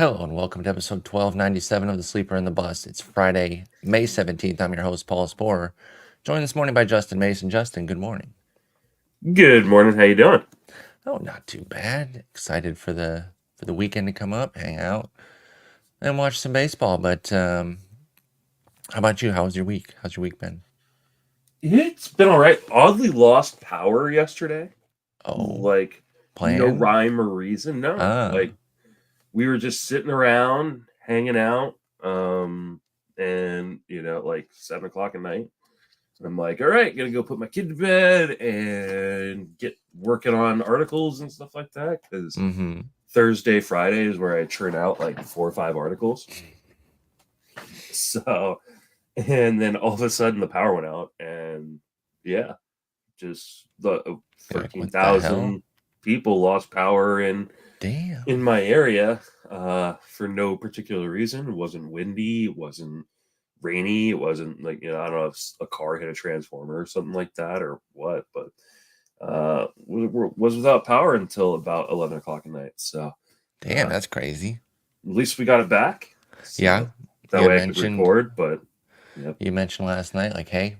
Hello and welcome to episode 1297 of The Sleeper and the Bust. It's Friday, May 17th. I'm your host, Paul Sporer. Joined this morning by Justin Mason. Justin, good morning. Good morning. How you doing? Oh, not too bad. Excited for the weekend to come up, hang out, and watch some baseball. But how about you? How was your week? How's your week been? It's been all right. Oddly lost power yesterday. Oh, Like no plan? rhyme or reason. No. Ah, Like we were just sitting around, hanging out, and like 7 o'clock at night. And I'm like, all right, gonna go put my kid to bed and get working on articles and stuff like that. Because Thursday, Friday is where I churn out like 4 or 5 articles. So and then all of a sudden the power went out, and yeah, just the You're like, what the hell? 13,000 people lost power in Damn. my area for no particular reason. It wasn't windy, it wasn't rainy, it wasn't like, I don't know if a car hit a transformer or something like that or what, but was without power until about 11 o'clock at night. So Damn, that's crazy. at least we got it back. So Yeah. that way I could record, but yep. You mentioned last night, like, hey,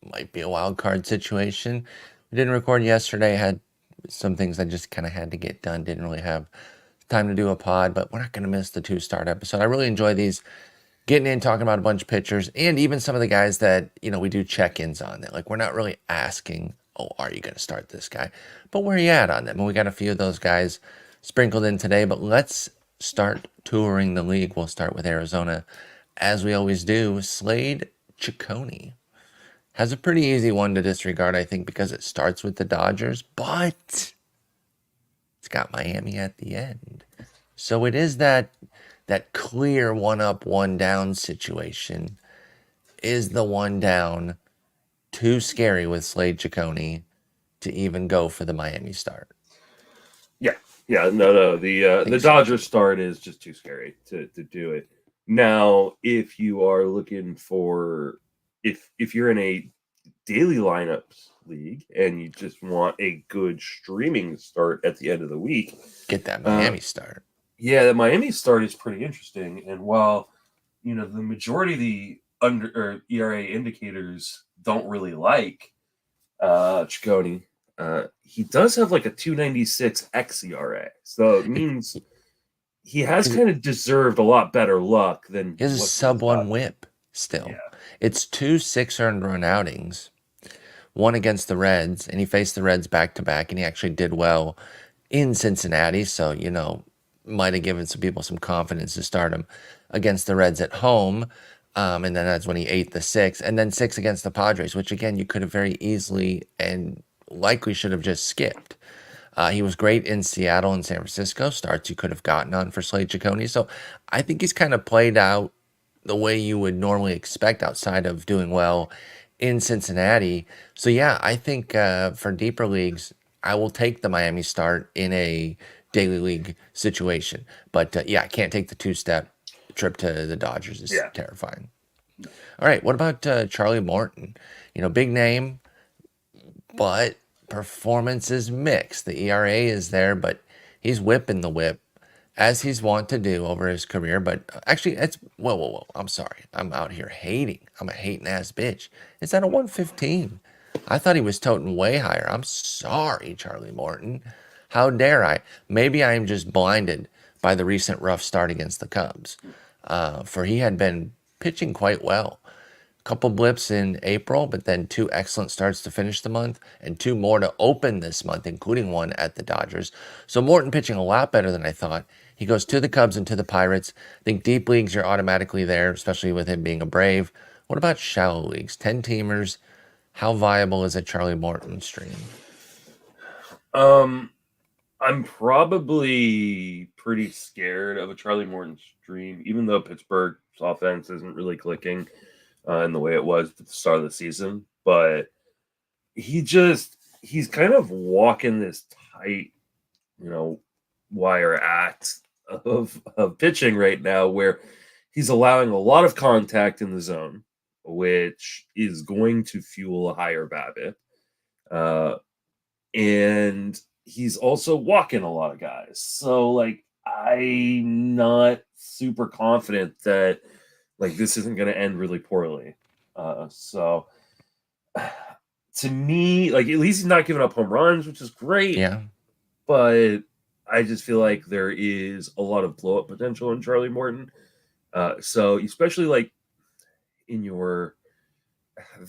might be a wild card situation. We didn't record yesterday. Had some things I just kind of had to get done. Didn't really have time to do a pod, but we're not going to miss the 2-start episode. I really enjoy these, getting in, talking about a bunch of pitchers, and even some of the guys that, we do check-ins on. That, like, we're not really asking, oh, are you going to start this guy? But where are you at on them? And we got a few of those guys sprinkled in today, but let's start touring the league. We'll start with Arizona, as we always do. Slade Cecconi has a pretty easy one to disregard, I think, because it starts with the Dodgers, but it's got Miami at the end. So it is that clear one up, one down situation. Is the one down too scary with Slade Cecconi to even go for the Miami start? Yeah, no. The Dodgers start is just too scary to do it. Now, if you are looking for if you're in a daily lineups league and you just want a good streaming start at the end of the week, get that Miami start. Yeah, the Miami start is pretty interesting. And while the majority of the ERA indicators don't really like Cecconi, he does have like a 296 xERA, so it means he has kind of deserved a lot better luck than he has a sub 1 whip still. Yeah. It's 2 6 earned run outings, one against the Reds, and he faced the Reds back to back, and he actually did well in Cincinnati, so might have given some people some confidence to start him against the Reds at home. And then that's when he ate the 6, and then 6 against the Padres, which again you could have very easily and likely should have just skipped. He was great in Seattle and San Francisco, starts you could have gotten on for Slade Cecconi. So I think he's kind of played out the way you would normally expect outside of doing well in Cincinnati. So yeah, I think for deeper leagues, I will take the Miami start in a daily league situation. But yeah, I can't take the 2-step trip to the Dodgers. It's terrifying. All right, what about Charlie Morton? Big name, but performance is mixed. The ERA is there, but he's whipping the whip as he's wont to do over his career. But actually, it's whoa. I'm sorry. I'm out here hating. I'm a hating ass bitch. It's at a 115. I thought he was toting way higher. I'm sorry, Charlie Morton. How dare I? Maybe I am just blinded by the recent rough start against the Cubs. For he had been pitching quite well. Couple blips in April, but then 2 excellent starts to finish the month and 2 more to open this month, including one at the Dodgers. So Morton pitching a lot better than I thought. He goes to the Cubs and to the Pirates. I think deep leagues are automatically there, especially with him being a Brave. What about shallow leagues? 10-teamers. How viable is a Charlie Morton stream? I'm probably pretty scared of a Charlie Morton stream, even though Pittsburgh's offense isn't really clicking in the way it was at the start of the season. But he's kind of walking this tight, wire act of pitching right now, where he's allowing a lot of contact in the zone, which is going to fuel a higher BABIP. And he's also walking a lot of guys. So, like, I'm not super confident that like this isn't going to end really poorly. So to me, like at least he's not giving up home runs, which is great. Yeah. But I just feel like there is a lot of blow up potential in Charlie Morton. So especially like in your,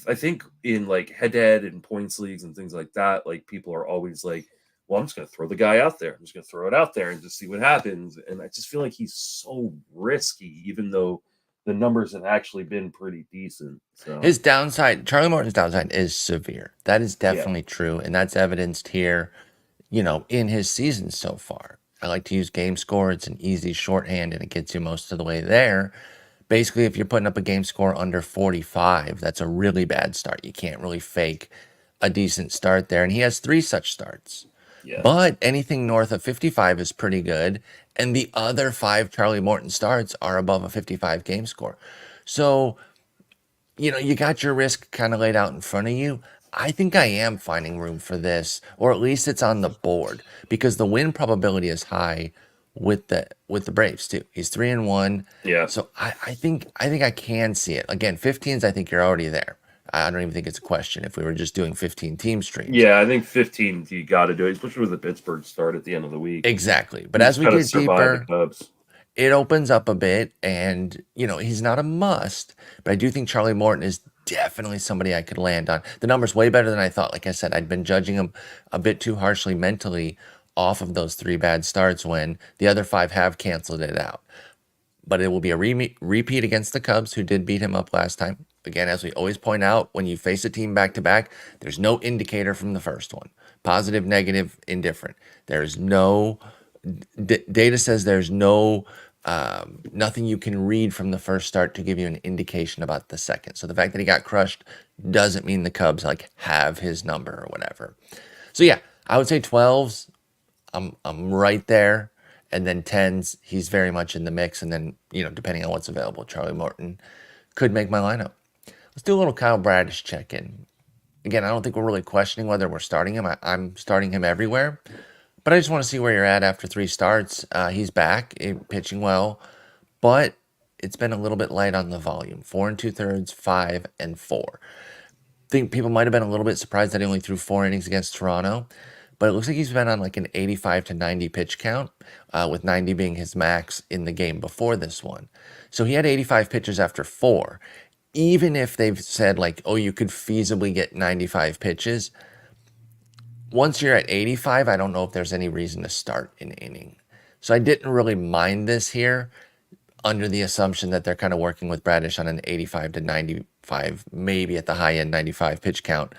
I think in like head to head and points leagues and things like that, like people are always like, well, I'm just going to throw the guy out there. I'm just going to throw it out there and just see what happens. And I just feel like he's so risky, even though the numbers have actually been pretty decent. So His downside, Charlie Morton's downside is severe. That is definitely true. And that's evidenced here, in his season so far. I like to use game score. It's an easy shorthand and it gets you most of the way there. Basically, if you're putting up a game score under 45, that's a really bad start. You can't really fake a decent start there. And he has 3 such starts. yeah. But anything north of 55 is pretty good. And the other 5 Charlie Morton starts are above a 55 game score. So, you got your risk kind of laid out in front of you. I think I am finding room for this, or at least it's on the board because the win probability is high with the Braves too. He's 3-1. Yeah. So I think I can see it. Again, 15s, I think you're already there. I don't even think it's a question if we were just doing 15 team streams. Yeah, I think 15 you got to do it, especially with the Pittsburgh start at the end of the week. Exactly. But as we get deeper, the Cubs. It opens up a bit, and he's not a must, but I do think Charlie Morton is definitely somebody I could land on. The number's way better than I thought. Like I said, I'd been judging him a bit too harshly mentally off of those 3 bad starts when the other 5 have canceled it out. But it will be a repeat against the Cubs, who did beat him up last time. Again, as we always point out, when you face a team back-to-back, there's no indicator from the first one. Positive, negative, indifferent. There's no... data says there's no... nothing you can read from the first start to give you an indication about the second. So the fact that he got crushed doesn't mean the Cubs have his number or whatever. So yeah, I would say 12s. I'm right there. And then 10s, he's very much in the mix. And then, depending on what's available, Charlie Morton could make my lineup. Let's do a little Kyle Bradish check-in. Again, I don't think we're really questioning whether we're starting him. I'm starting him everywhere. But I just want to see where you're at after 3 starts. He's back, pitching well. But it's been a little bit light on the volume. 4 2/3, 5 and 4. I think people might have been a little bit surprised that he only threw 4 innings against Toronto. But it looks like he's been on like an 85 to 90 pitch count, with 90 being his max in the game before this one. So he had 85 pitches after 4. Even if they've said you could feasibly get 95 pitches, once you're at 85, I don't know if there's any reason to start an inning. So I didn't really mind this here under the assumption that they're kind of working with Bradish on an 85 to 95, maybe at the high end 95 pitch count.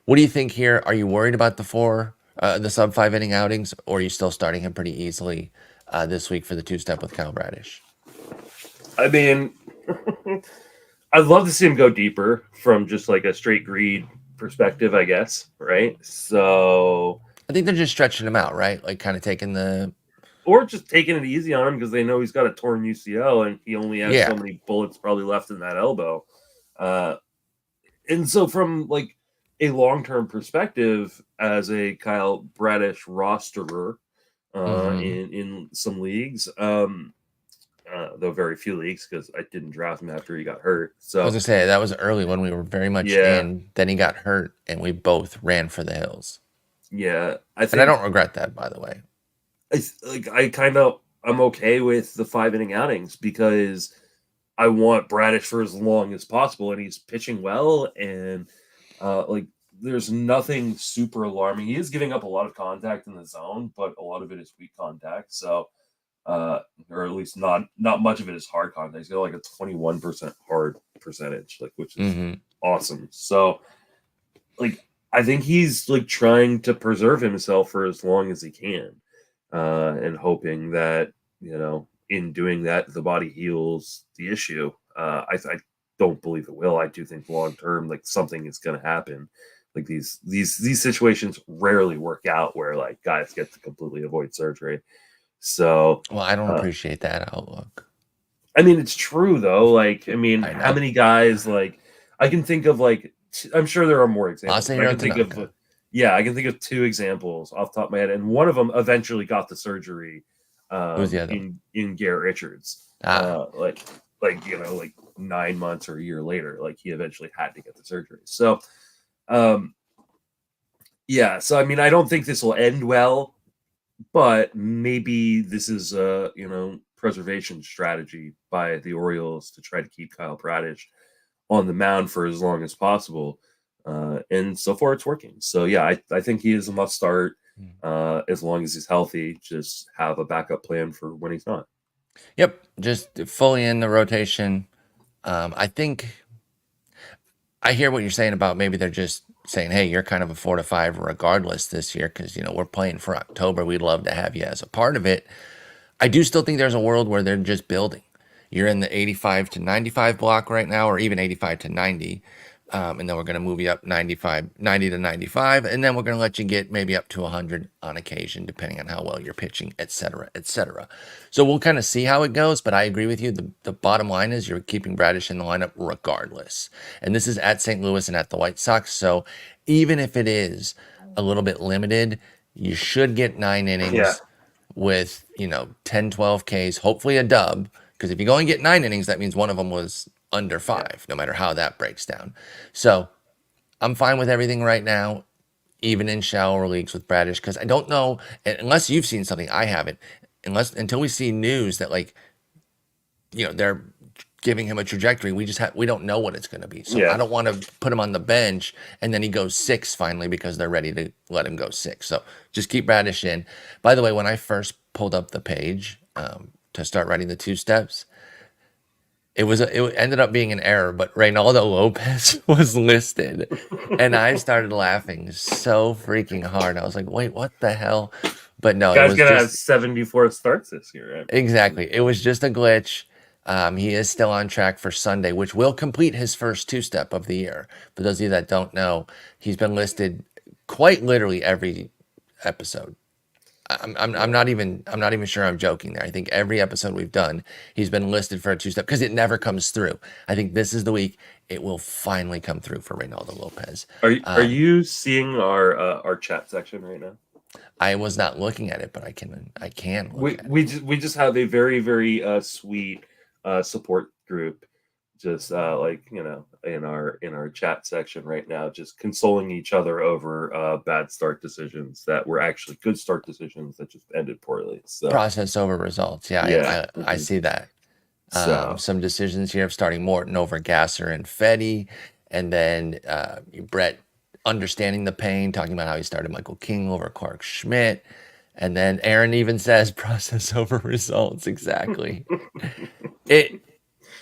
What do you think here? Are you worried about the sub 5 inning outings, or are you still starting him pretty easily this week for the 2-step with Kyle Bradish? I mean, I'd love to see him go deeper from just like a straight greed perspective, I guess, right? So I think they're just stretching him out, right? Like kind of taking or just taking it easy on him because they know he's got a torn UCL and he only has so many bullets probably left in that elbow. And so from like a long-term perspective as a Kyle Bradish rosterer in some leagues, though very few leagues because I didn't draft him after he got hurt. So I was gonna say that was early when we were very much in. Then he got hurt, and we both ran for the hills. Yeah, and I don't regret that, by the way. I'm okay with the 5 inning outings because I want Bradish for as long as possible, and he's pitching well, and there's nothing super alarming. He is giving up a lot of contact in the zone, but a lot of it is weak contact. So. Or at least not much of it is hard contact. He's got like a 21% hard percentage, which is awesome. So, I think he's trying to preserve himself for as long as he can, and hoping that in doing that the body heals the issue. I don't believe it will. I do think long term something is going to happen. These situations rarely work out where guys get to completely avoid surgery. So, well, I don't appreciate that outlook. I mean, it's true though. How many guys I can think of I'm sure there are more examples. I can think of 2 examples off the top of my head, and one of them eventually got the surgery Who's the other one? in Garrett Richards. Like 9 months or a year later, like he eventually had to get the surgery. So, yeah. So I mean, I don't think this will end well, but maybe this is a preservation strategy by the Orioles to try to keep Kyle Bradish on the mound for as long as possible. And so far it's working. So yeah, I think he is a must start as long as he's healthy. Just have a backup plan for when he's not. Yep, just fully in the rotation. I think I hear what you're saying about maybe they're just saying, hey, you're kind of a 4 to 5 regardless this year because, we're playing for October. We'd love to have you as a part of it. I do still think there's a world where they're just building. You're in the 85 to 95 block right now, or even 85 to 90. And then we're going to move you up 90 to 95. And then we're going to let you get maybe up to 100 on occasion, depending on how well you're pitching, et cetera, et cetera. So we'll kind of see how it goes. But I agree with you. The bottom line is you're keeping Bradish in the lineup regardless. And this is at St. Louis and at the White Sox. So even if it is a little bit limited, you should get 9 innings with, 10, 12 Ks, hopefully a dub. Because if you go and get 9 innings, that means one of them was under 5, no matter how that breaks down. So I'm fine with everything right now, even in shallower leagues with Bradish, because I don't know, unless you've seen something, I haven't, until we see news that they're giving him a trajectory, we don't know what it's going to be. So I don't want to put him on the bench and then he goes 6 finally because they're ready to let him go 6. So just keep Bradish in. By the way, when I first pulled up the page to start writing the 2 steps, it ended up being an error, but Reynaldo Lopez was listed, and I started laughing so freaking hard. I was like, "Wait, what the hell?" But no, guy's gonna have 74 starts this year. Right? Exactly, it was just a glitch. He is still on track for Sunday, which will complete his first 2-step of the year. For those of you that don't know, he's been listed quite literally every episode. I'm not even sure I'm joking there. I think every episode we've done, he's been listed for a 2-step because it never comes through. I think this is the week it will finally come through for Reynaldo Lopez. Are you seeing our chat section right now? I was not looking at it, but I can look at it. We just have a very, very sweet support group, just in our chat section right now, just consoling each other over bad start decisions that were actually good start decisions that just ended poorly. So process over results. I see that. Some decisions here of starting Morton over Gasser and Fedde, and then Brett understanding the pain, talking about how he started Michael King over Clarke Schmidt. And then Aaron even says process over results. Exactly.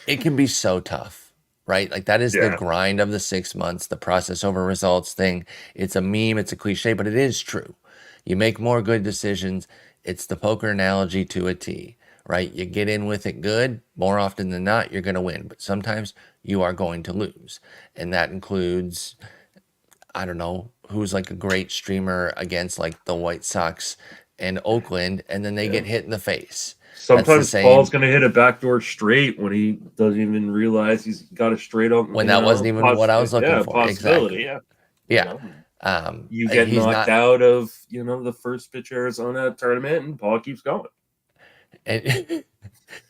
It can be so tough, right? Like that is the grind of the 6 months, the process over results thing. It's a meme, it's a cliche, but it is true. You make more good decisions. It's the poker analogy to a T, right? You get in with it good. More often than not, you're going to win, but sometimes you are going to lose. And that includes, I don't know, who's like a great streamer against like the White Sox and Oakland, and then they get hit in the face. Sometimes Paul's going to hit a backdoor straight when he doesn't even realize he's got a straight on. When that wasn't even what I was looking for. Exactly. Yeah. You get knocked out of, the first pitch Arizona tournament, and Paul keeps going. And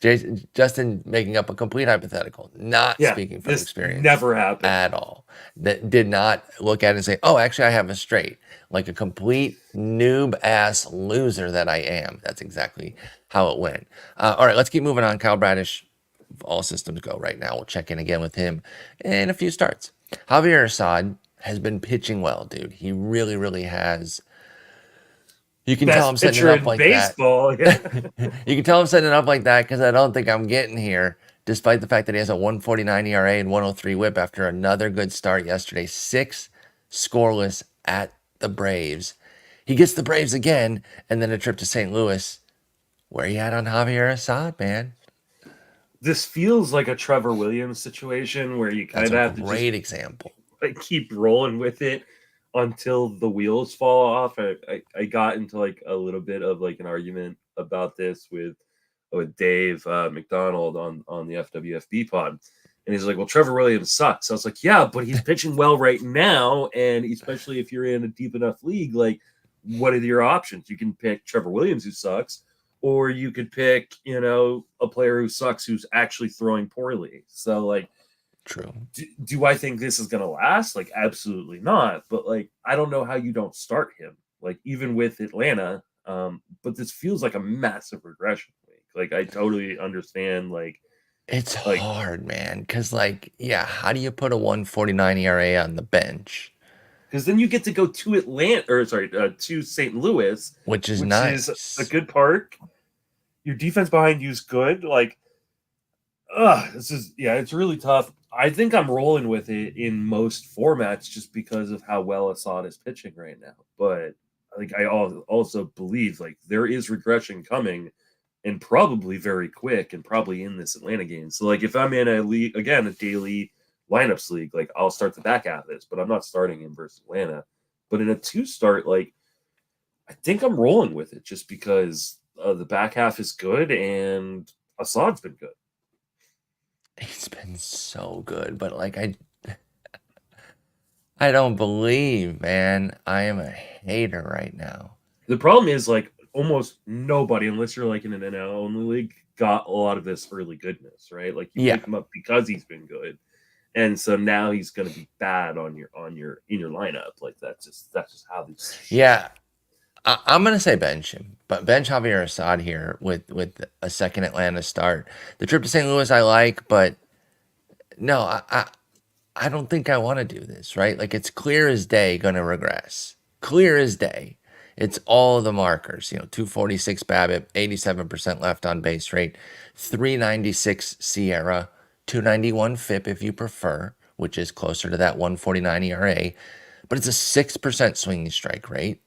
Justin making up a complete hypothetical, not speaking from experience. Never happened at all. That did not look at it and say, "Oh, actually, I have a straight." Like a complete noob ass loser that I am. That's exactly how it went. All right, let's keep moving on. Kyle Bradish, all systems go right now. We'll check in again with him in a few starts. Javier Assad has been pitching well, dude. He really, really has. You can tell I'm setting it up like baseball. that. You can tell I'm setting it up like that because I don't think I'm getting here, despite the fact that he has a 1.49 ERA and 103 WHIP after another good start yesterday. 6 scoreless at the Braves. He gets the Braves again, and then a trip to St. Louis. Where you at on Javier Assad, man? This feels like a Trevor Williams situation where you kind of have to great example. Like keep rolling with it until the wheels fall off. I got into like a little bit of like an argument about this with Dave McDonald on the FWFB pod. And he's like, well, Trevor Williams sucks. I was like, yeah, but he's pitching well right now. And especially if you're in a deep enough league, like what are your options? You can pick Trevor Williams, who sucks, or you could pick, a player who sucks who's actually throwing poorly. So, like, True. do I think this is going to last? Like, absolutely not. But, like, I don't know how you don't start him, like, even with Atlanta. But this feels like a massive regression week. Like, I totally understand, like, it's hard, man, because, like, yeah, how do you put a 1.49 ERA on the bench? Because then you get to go to to St. Louis, which is a good park. Your defense behind you is good. Like, it's really tough. I think I'm rolling with it in most formats just because of how well Assad is pitching right now. But I also believe like there is regression coming, and probably very quick, and probably in this Atlanta game. So like if I'm in a league again, a daily lineups league, like I'll start the back half of this, but I'm not starting him versus Atlanta. But in a 2-start, like I think I'm rolling with it just because the back half is good and Assad's been good. He's been so good, but like I don't believe, man. I am a hater right now. The problem is like almost nobody, unless you're like in an NL only league, got a lot of this early goodness, right? Like you pick him up because he's been good. And so now he's going to be bad in your lineup. Like that's just how these. Yeah, I'm going to say bench him, but bench Javier Assad here with a second Atlanta start. The trip to St. Louis I like, but no, I don't think I want to do this, right? Like it's clear as day going to regress. Clear as day. It's all the markers, 246 BABIP, 87% left on base rate, 396 Sierra, 291 FIP if you prefer, which is closer to that 149 ERA, but it's a 6% swinging strike rate.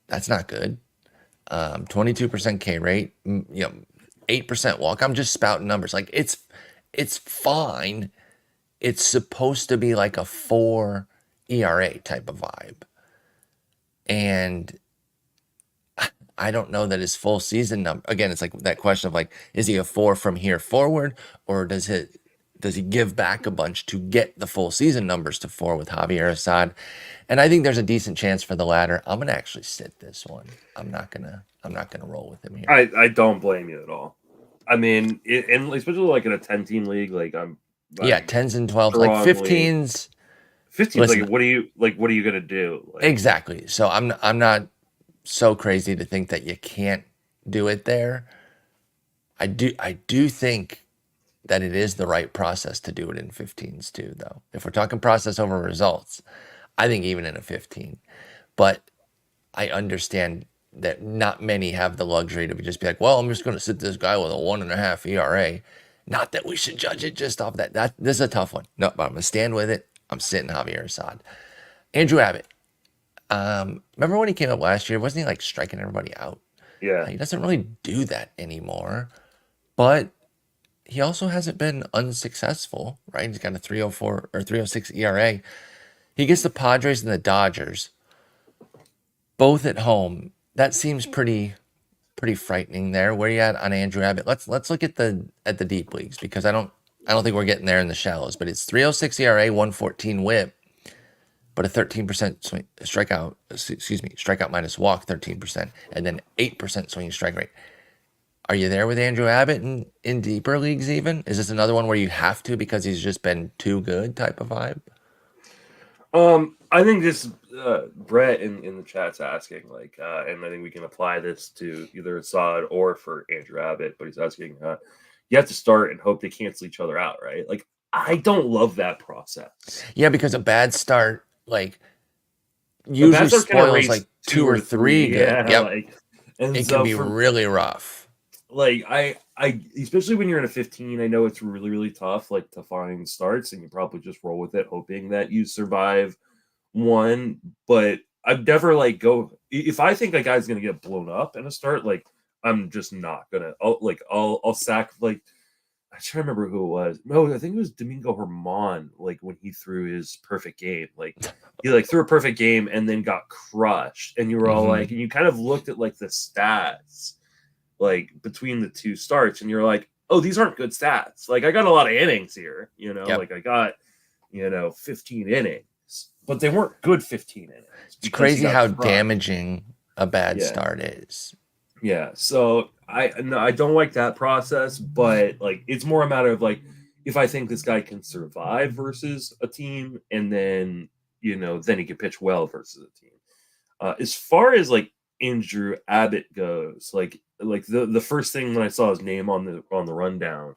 That's not good. 22% K rate, 8% walk. I'm just spouting numbers. Like it's fine. It's supposed to be like a 4 ERA type of vibe. And I don't know that his full season number, again, it's like that question of like, is he a 4 from here forward, or does he give back a bunch to get the full season numbers to 4 with Javier Assad? And I think there's a decent chance for the latter. I'm gonna actually sit this one. I'm not gonna roll with him here. I don't blame you at all. I mean, and especially like in a 10-team league, like I'm 10s and 12s, like 15s. 15s, like what are you gonna do? Like, exactly. So I'm not so crazy to think that you can't do it there. I do think that it is the right process to do it in 15s too, though. If we're talking process over results, I think even in a 15. But I understand that not many have the luxury to just be like, well, I'm just going to sit this guy with a 1.5 ERA. Not that we should judge it just off that. This is a tough one. No, but I'm going to stand with it. I'm sitting Javier Assad. Andrew Abbott. Remember when he came up last year? Wasn't he like striking everybody out? Yeah. He doesn't really do that anymore. But he also hasn't been unsuccessful, right? He's got a 304 or 306 ERA. He gets the Padres and the Dodgers, both at home. That seems pretty frightening there. Where you at on Andrew Abbott? Let's look at the deep leagues, because I don't think we're getting there in the shallows. But it's 306 ERA, 114 WHIP, but a 13% strikeout minus walk, 13%, and then 8% swinging strike rate. Are you there with Andrew Abbott in deeper leagues even? Is this another one where you have to because he's just been too good type of vibe? I think this Brett in the chat's asking, like, and I think we can apply this to either Assad or for Andrew Abbott, but he's asking, you have to start and hope they cancel each other out, right? Like, I don't love that process. Yeah, because a bad start, like, usually spoils like 2 or 3 good. Yeah, yep. Like, and it can be really rough. Like I especially when you're in a 15, I know it's really, really tough, like to find starts, and you probably just roll with it, hoping that you survive one. But I've never like if I think a guy's gonna get blown up in a start, like I'm just not gonna. I'll sack like. I try to remember who it was. No, I think it was Domingo Germán. Like when he threw his perfect game, like he like threw a perfect game and then got crushed, and you were all like, and you kind of looked at like the stats. Like between the 2 starts, and you're like, oh, these aren't good stats. Like I got a lot of innings here, like I got, 15 innings, but they weren't good 15 innings. It's crazy how damaging a bad start is. Yeah, so I don't like that process, but like it's more a matter of like if I think this guy can survive versus a team, and then then he can pitch well versus a team. As far as like Andrew Abbott goes, like the first thing when I saw his name on the rundown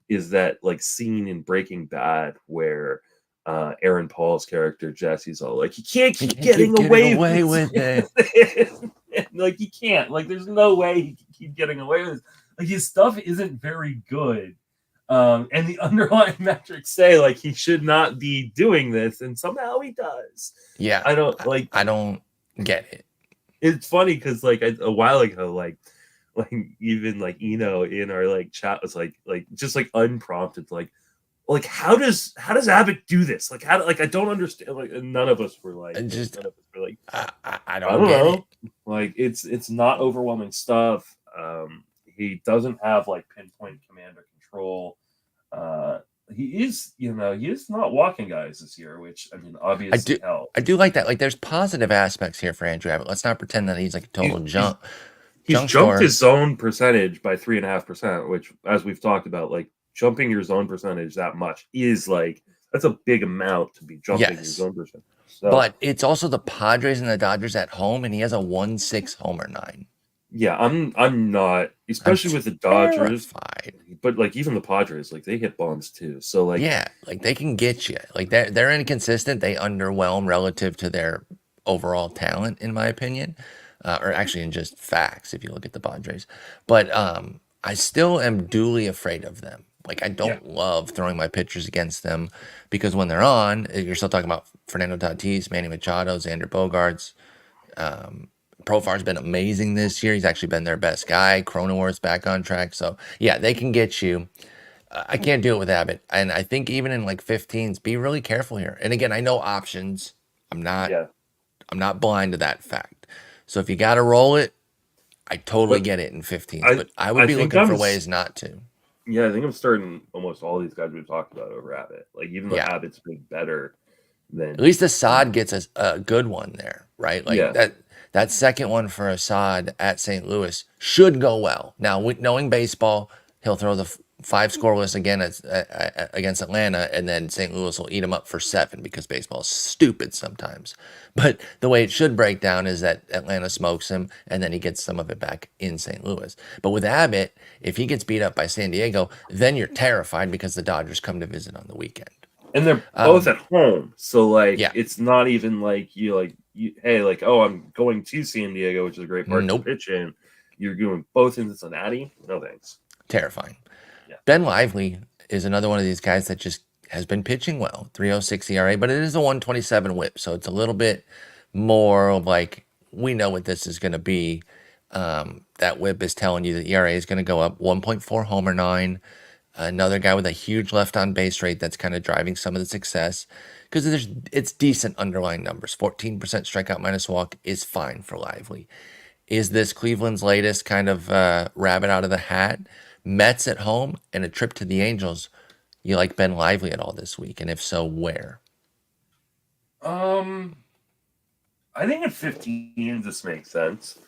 is that like scene in Breaking Bad where Aaron Paul's character Jesse's all like, "You can't keep getting away with it." Like he can't. Like there's no way he can keep getting away with it. Like his stuff isn't very good. And the underlying metrics say like he should not be doing this, and somehow he does. Yeah, I don't get it. It's funny because like a while ago, like even like Eno in our like chat was like just like unprompted, like how does Abbott do this? Like how I don't understand. Like none of us were like, I don't get know. it. Like it's not overwhelming stuff. He doesn't have like pinpoint command or control. He is not walking guys this year, which I mean obviously helps. I do like that. Like there's positive aspects here for Andrew Abbott. Let's not pretend that he's like a total jump. He's jumped his zone percentage by 3.5%, which, as we've talked about, like jumping your zone percentage that much is like that's a big amount to be jumping your zone percentage. So, but it's also the Padres and the Dodgers at home, and he has a 1.6 homer 9. Yeah, I'm not, especially with the Dodgers. Terrified. But like even the Padres, like they hit bombs too. So like like they can get you. Like they're inconsistent. They underwhelm relative to their overall talent, in my opinion. Or actually in just facts, if you look at the Padres. But I still am duly afraid of them. Like I don't love throwing my pitchers against them because when they're on, you're still talking about Fernando Tatis, Manny Machado, Xander Bogaerts. Profar's been amazing this year. He's actually been their best guy. Cronenworth's back on track. So yeah, they can get you. I can't do it with Abbott. And I think even in like 15s, be really careful here. And again, I know options. I'm not blind to that fact. So if you got to roll it, I totally get it in 15s. But I would be looking for ways not to. Yeah, I think I'm starting almost all these guys we've talked about over Abbott. Like even though Abbott's been better than at least Assad gets a good one there, right? Like that second one for Assad at St. Louis should go well. Now, knowing baseball, he'll throw the 5 scoreless again against Atlanta, and then St. Louis will eat him up for 7 because baseball is stupid sometimes. But the way it should break down is that Atlanta smokes him, and then he gets some of it back in St. Louis. But with Abbott, if he gets beat up by San Diego, then you're terrified because the Dodgers come to visit on the weekend. And they're both at home, so like it's not even like hey, like, oh, I'm going to San Diego, which is a great park to pitch in. You're doing both in Cincinnati? No thanks. Terrifying. Yeah. Ben Lively is another one of these guys that just has been pitching well. 3.06 ERA, but it is a 1.27 whip, so it's a little bit more of like, we know what this is going to be. That whip is telling you that ERA is going to go up. 1.4 homer 9. Another guy with a huge left on base rate that's kind of driving some of the success because it's decent underlying numbers. 14% strikeout minus walk is fine for Lively. Is this Cleveland's latest kind of rabbit out of the hat? Mets at home and a trip to the Angels. You like Ben Lively at all this week? And if so, where? I think at 15 this makes sense.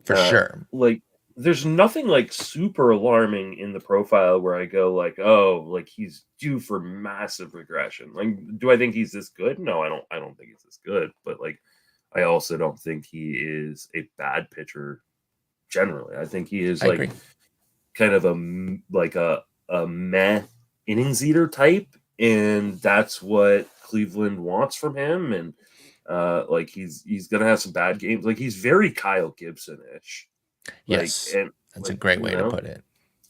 For sure. Like there's nothing like super alarming in the profile where I go like, oh, like he's due for massive regression. Like, do I think he's this good? No, I don't think he's this good. But like, I also don't think he is a bad pitcher generally. I think he is like kind of a meh innings eater type, and that's what Cleveland wants from him. And like he's gonna have some bad games. Like he's very Kyle Gibson-ish. Yes, and that's a great way to put it.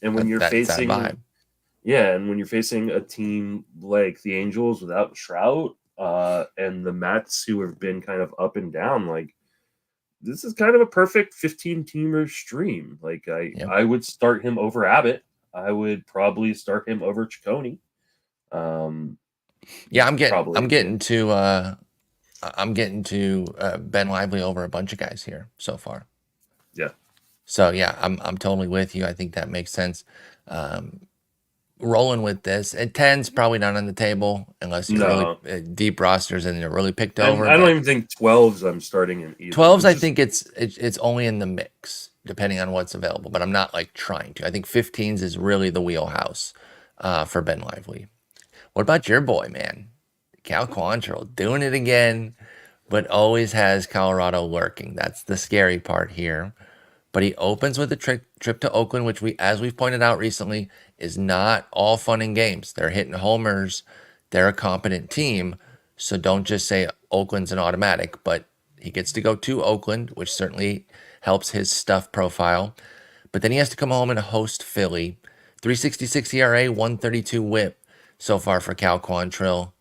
And when you're facing, and when you're facing a team like the Angels without Trout, and the Mets who have been kind of up and down, like this is kind of a perfect 15-teamer stream. Like I would start him over Abbott. I would probably start him over Cecconi. I'm getting to Ben Lively over a bunch of guys here so far. Yeah. So yeah, I'm totally with you. I think that makes sense. Rolling with this at 10's probably not on the table unless you're really deep rosters and you're really picked over. I don't even think 12's I'm starting in either. 12's I think it's only in the mix. depending on what's available, but I'm not like trying to. I think 15s is really the wheelhouse for Ben Lively. What about your boy, man? Cal Quantrill doing it again, but always has Colorado lurking. That's the scary part here. But he opens with a trip to Oakland, which as we've pointed out recently, is not all fun and games. They're hitting homers. They're a competent team. So don't just say Oakland's an automatic, but he gets to go to Oakland, which certainly helps his stuff profile. But then he has to come home and host Philly. 3.66 ERA, 132 WHIP so far for Cal Quantrill.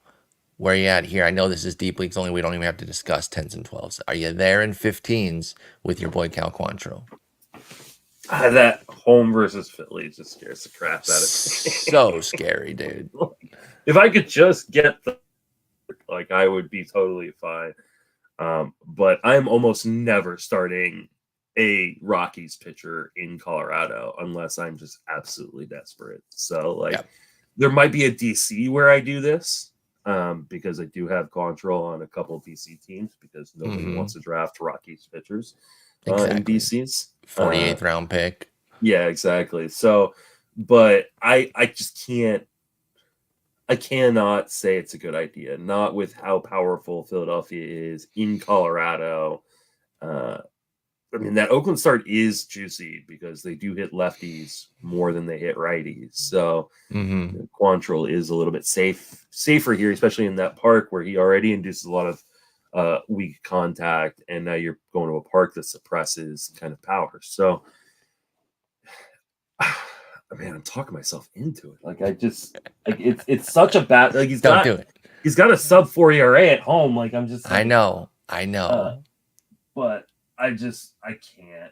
Where are you at here? I know this is deep leagues only. We don't even have to discuss 10s and 12s. Are you there in 15s with your boy Cal Quantrill? That home versus Philly just scares the crap out of me. So scary, dude. If I could just get I would be totally fine. But I'm almost never starting a Rockies pitcher in Colorado unless I'm just absolutely desperate. So there might be a DC where I do this because I do have Quantrill on a couple of DC teams because nobody wants to draft Rockies pitchers in DCs. 48th round pick. Yeah, exactly. So, but I just can't. I cannot say it's a good idea. Not with how powerful Philadelphia is in Colorado. I mean, that Oakland start is juicy because they do hit lefties more than they hit righties. So Quantrill is a little bit safer here, especially in that park where he already induces a lot of weak contact, and now you're going to a park that suppresses kind of power. So, man, I'm talking myself into it. It's such a bad. He's Don't do it. He's got a sub-4 ERA at home. I'm just. I know. But I can't.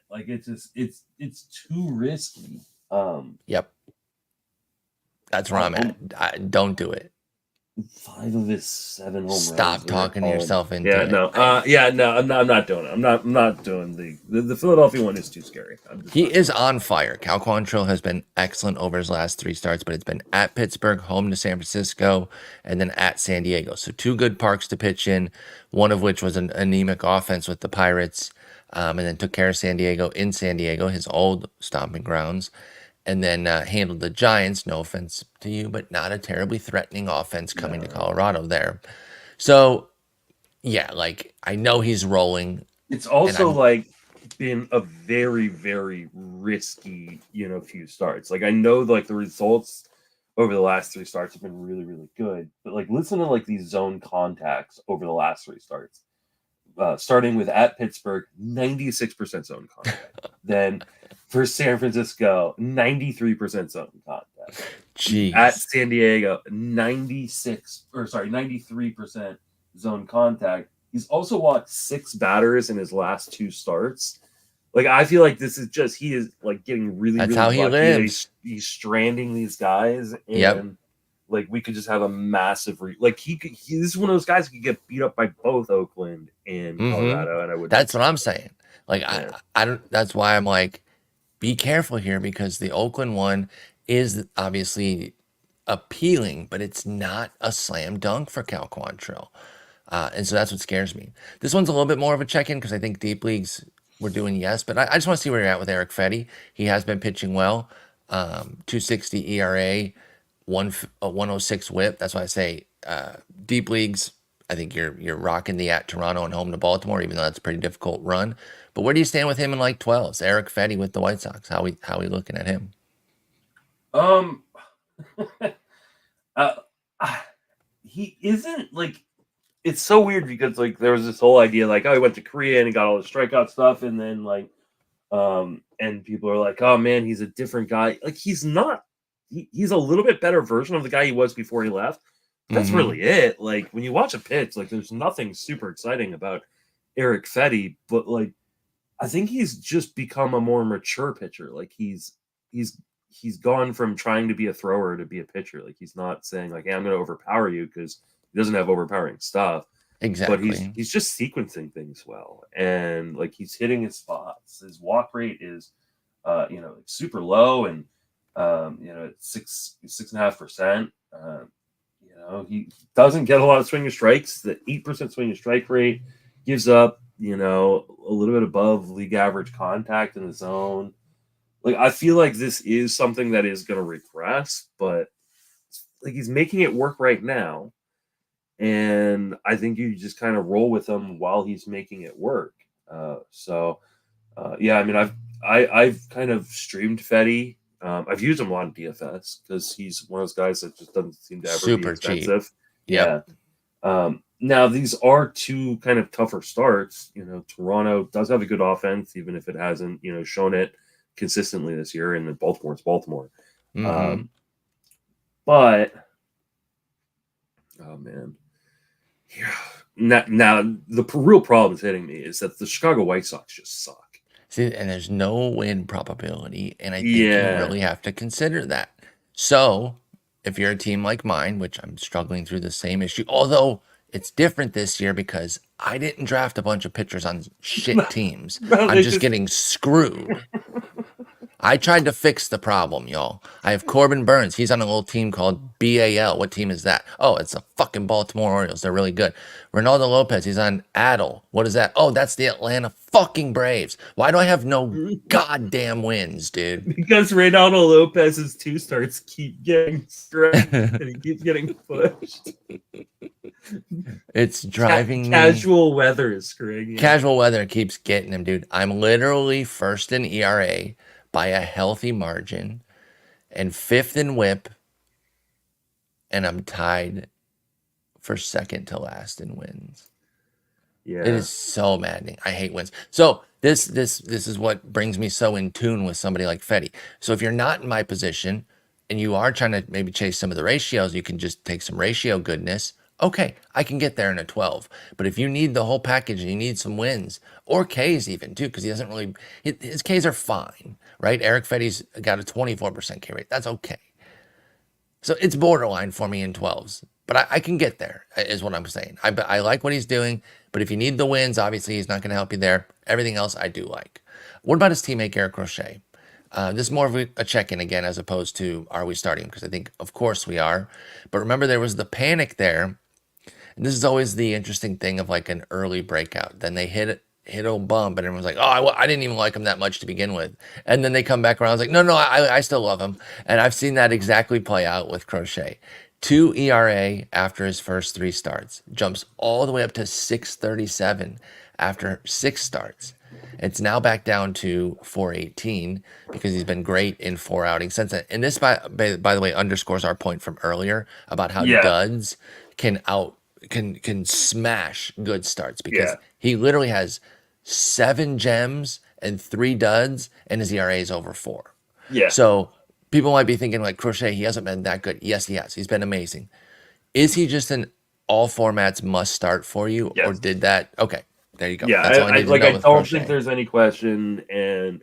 It's too risky. Yep. That's where I'm at. Don't do it. 5 of his 7 home runs. Stop talking yourself into it. I'm not doing it. I'm not doing the Philadelphia one is too scary. He is on fire. Cal Quantrill has been excellent over his last 3 starts, but it's been at Pittsburgh, home to San Francisco, and then at San Diego. So 2 good parks to pitch in, one of which was an anemic offense with the Pirates, and then took care of San Diego in San Diego, his old stomping grounds. And then handled the Giants, no offense to you, but not a terribly threatening offense coming to Colorado there. So, yeah, I know he's rolling. It's also been a very, very risky, few starts. I know the results over the last 3 starts have been really, really good. But listen to these zone contacts over the last 3 starts. Starting with at Pittsburgh, 96% zone contact. Then for San Francisco, 93% zone contact. Jeez. At San Diego, 93% zone contact. He's also walked 6 batters in his last 2 starts. I feel like this is just he is getting really. That's really how he lucky. lives. He's stranding these guys, and we could just have a massive this is one of those guys who could get beat up by both Oakland and Colorado, and I would. That's what I'm saying. I don't. That's why I'm be careful here because the Oakland one is obviously appealing, but it's not a slam dunk for Cal Quantrill, and so that's what scares me. This one's a little bit more of a check-in because I think deep leagues we're doing yes, but I just want to see where you're at with Erick Fedde. He has been pitching well, 2.60 ERA. 106 WHIP. That's why I say deep leagues. I think you're rocking the at Toronto and home to Baltimore, even though that's a pretty difficult run. But where do you stand with him in 12s? Erick Fedde with the White Sox. How we looking at him? He isn't it's so weird because there was this whole idea he went to Korea and he got all the strikeout stuff, and then and people are oh man, he's a different guy. He's not. He's a little bit better version of the guy he was before he left. That's really it. When you watch a pitch, there's nothing super exciting about Erick Fedde, but I think he's just become a more mature pitcher. He's gone from trying to be a thrower to be a pitcher. He's not saying hey, I'm going to overpower you, because he doesn't have overpowering stuff. Exactly. But he's just sequencing things well, and he's hitting his spots. His walk rate is super low, and it's 6.5%. He doesn't get a lot of swing and strikes. The 8% swing and strike rate gives up you know, a little bit above league average contact in the zone. Like, I feel like this is something that is going to regress, but like he's making it work right now. And I think you just kind of roll with him while he's making it work. Yeah, I mean, I've kind of streamed Fedde. I've used him a lot in DFS because he's one of those guys that just doesn't seem to ever be Super cheap. expensive. Yep. Yeah. Now these are two kind of tougher starts. You know, Toronto does have a good offense, even if it hasn't, you know, shown it consistently this year. And then Baltimore's Baltimore. But oh man, yeah. Now the real problem is hitting me is that the Chicago White Sox just suck. See, and there's no win probability, and I think you really have to consider that. So, if you're a team like mine, which I'm struggling through the same issue, although it's different this year because I didn't draft a bunch of pitchers on shit teams. I'm just getting screwed. I tried to fix the problem, y'all. I have Corbin Burns. He's on a little team called BAL. What team is that? Oh, it's the fucking Baltimore Orioles. They're really good. Ronaldo Lopez, he's on ATL. What is that? Oh, that's the Atlanta fucking Braves. Why do I have no goddamn wins, dude? Because Ronaldo Lopez's 2 starts keep getting stretched and he keeps getting pushed. It's driving me. Casual weather is screwing you. Casual weather keeps getting him, dude. I'm literally first in ERA by a healthy margin and 5th in whip, and I'm tied for second to last in wins. Yeah, it is so maddening. I hate wins. So this is what brings me so in tune with somebody like Fedde. So if you're not in my position and you are trying to maybe chase some of the ratios, you can just take some ratio goodness. Okay, I can get there in a 12. But if you need the whole package and you need some wins, or Ks even too, because he doesn't really, his Ks are fine, right? Erick Fedde's got a 24% K rate. That's okay. So it's borderline for me in 12s. But I can get there, is what I'm saying. I like what he's doing, but if you need the wins, obviously he's not going to help you there. Everything else I do like. What about his teammate, Garrett Crochet? This is more of a check-in again, as opposed to are we starting? Because I think, of course, we are. But remember, there was the panic there. And this is always the interesting thing of like an early breakout. Then they hit a bump, and everyone's like, oh, I didn't even like him that much to begin with. And then they come back around. I was like, no, I still love him. And I've seen that exactly play out with Crochet. 2 ERA after his first 3 starts. Jumps all the way up to 6.37 after 6 starts. It's now back down to 4.18 because he's been great in 4 outings since then. And this, by the way, underscores our point from earlier about how duds can smash good starts, because he literally has 7 gems and 3 duds, and his ERA is over 4. Yeah. So people might be thinking like, Crochet, he hasn't been that good. Yes, he has. He's been amazing. Is he just an all formats must start for you, or did that? Okay, there you go. Yeah, that's all I don't think there's any question. And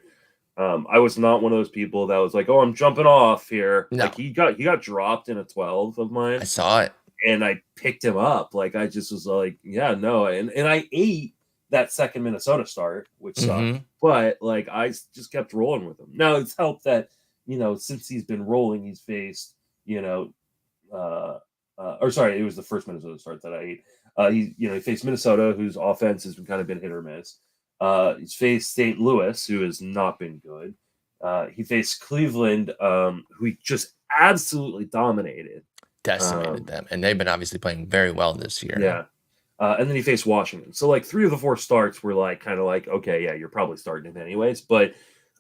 I was not one of those people that was like, oh, I'm jumping off here. No. Like he got dropped in a 12 of mine. I saw it. And I picked him up. Like, I just was like, yeah, no. And I ate that second Minnesota start, which sucked. But, like, I just kept rolling with him. Now, it's helped that, you know, since he's been rolling, he's faced, you know, it was the first Minnesota start that I ate. He faced Minnesota, whose offense has kind of been hit or miss. He's faced St. Louis, who has not been good. He faced Cleveland, who he just absolutely dominated. Decimated them, and they've been obviously playing very well this year. Yeah, and then he faced Washington. So like 3 of the 4 starts were like kind of like, okay, yeah, you're probably starting him anyways. But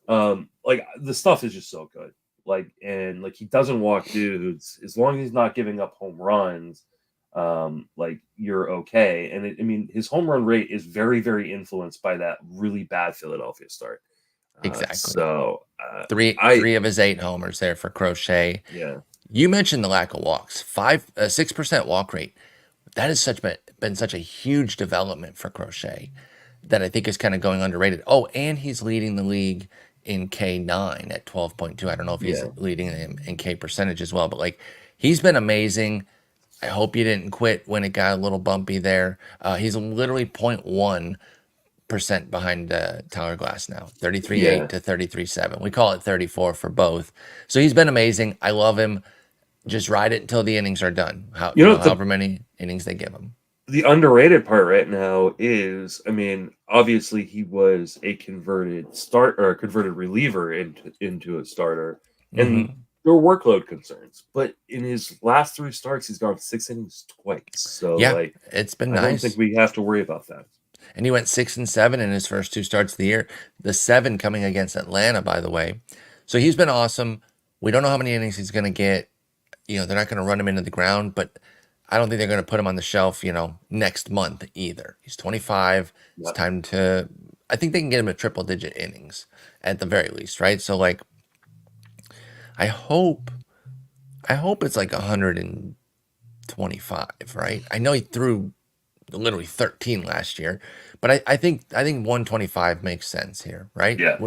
like the stuff is just so good. Like, and like he doesn't walk dudes as long as he's not giving up home runs. Like you're okay. And I mean, his home run rate is very, very influenced by that really bad Philadelphia start. Exactly. So three of his 8 homers there for Crochet. Yeah. You mentioned the lack of walks, 6% walk rate. That has been such a huge development for Crochet that I think is kind of going underrated. Oh, and he's leading the league in K9 at 12.2. I don't know if he's leading him in K percentage as well, but like he's been amazing. I hope you didn't quit when it got a little bumpy there. He's literally 0.1% behind Tyler Glass now, 33.8 to 33.7. We call it 34 for both. So he's been amazing. I love him. Just ride it until the innings are done. However many innings they give him. the underrated part right now is, I mean, obviously he was a converted reliever into a starter, and Hmm. there were workload concerns. But in his last 3 starts, he's gone 6 innings twice. So Yeah, like, it's been I don't think nice. we have to worry about that. And he went 6-7 in his first 2 starts of the year. The 7 coming against Atlanta, by the way. So he's been awesome. We don't know how many innings he's going to get. They're not going to run him into the ground, but I don't think they're going to put him on the shelf, next month either. He's 25. It's Yeah. time to, I think they can get him a triple digit innings at the very least, right? So like, I hope it's like 125, right? I know he threw literally 13 last year, but I think 125 makes sense here, right? Yeah.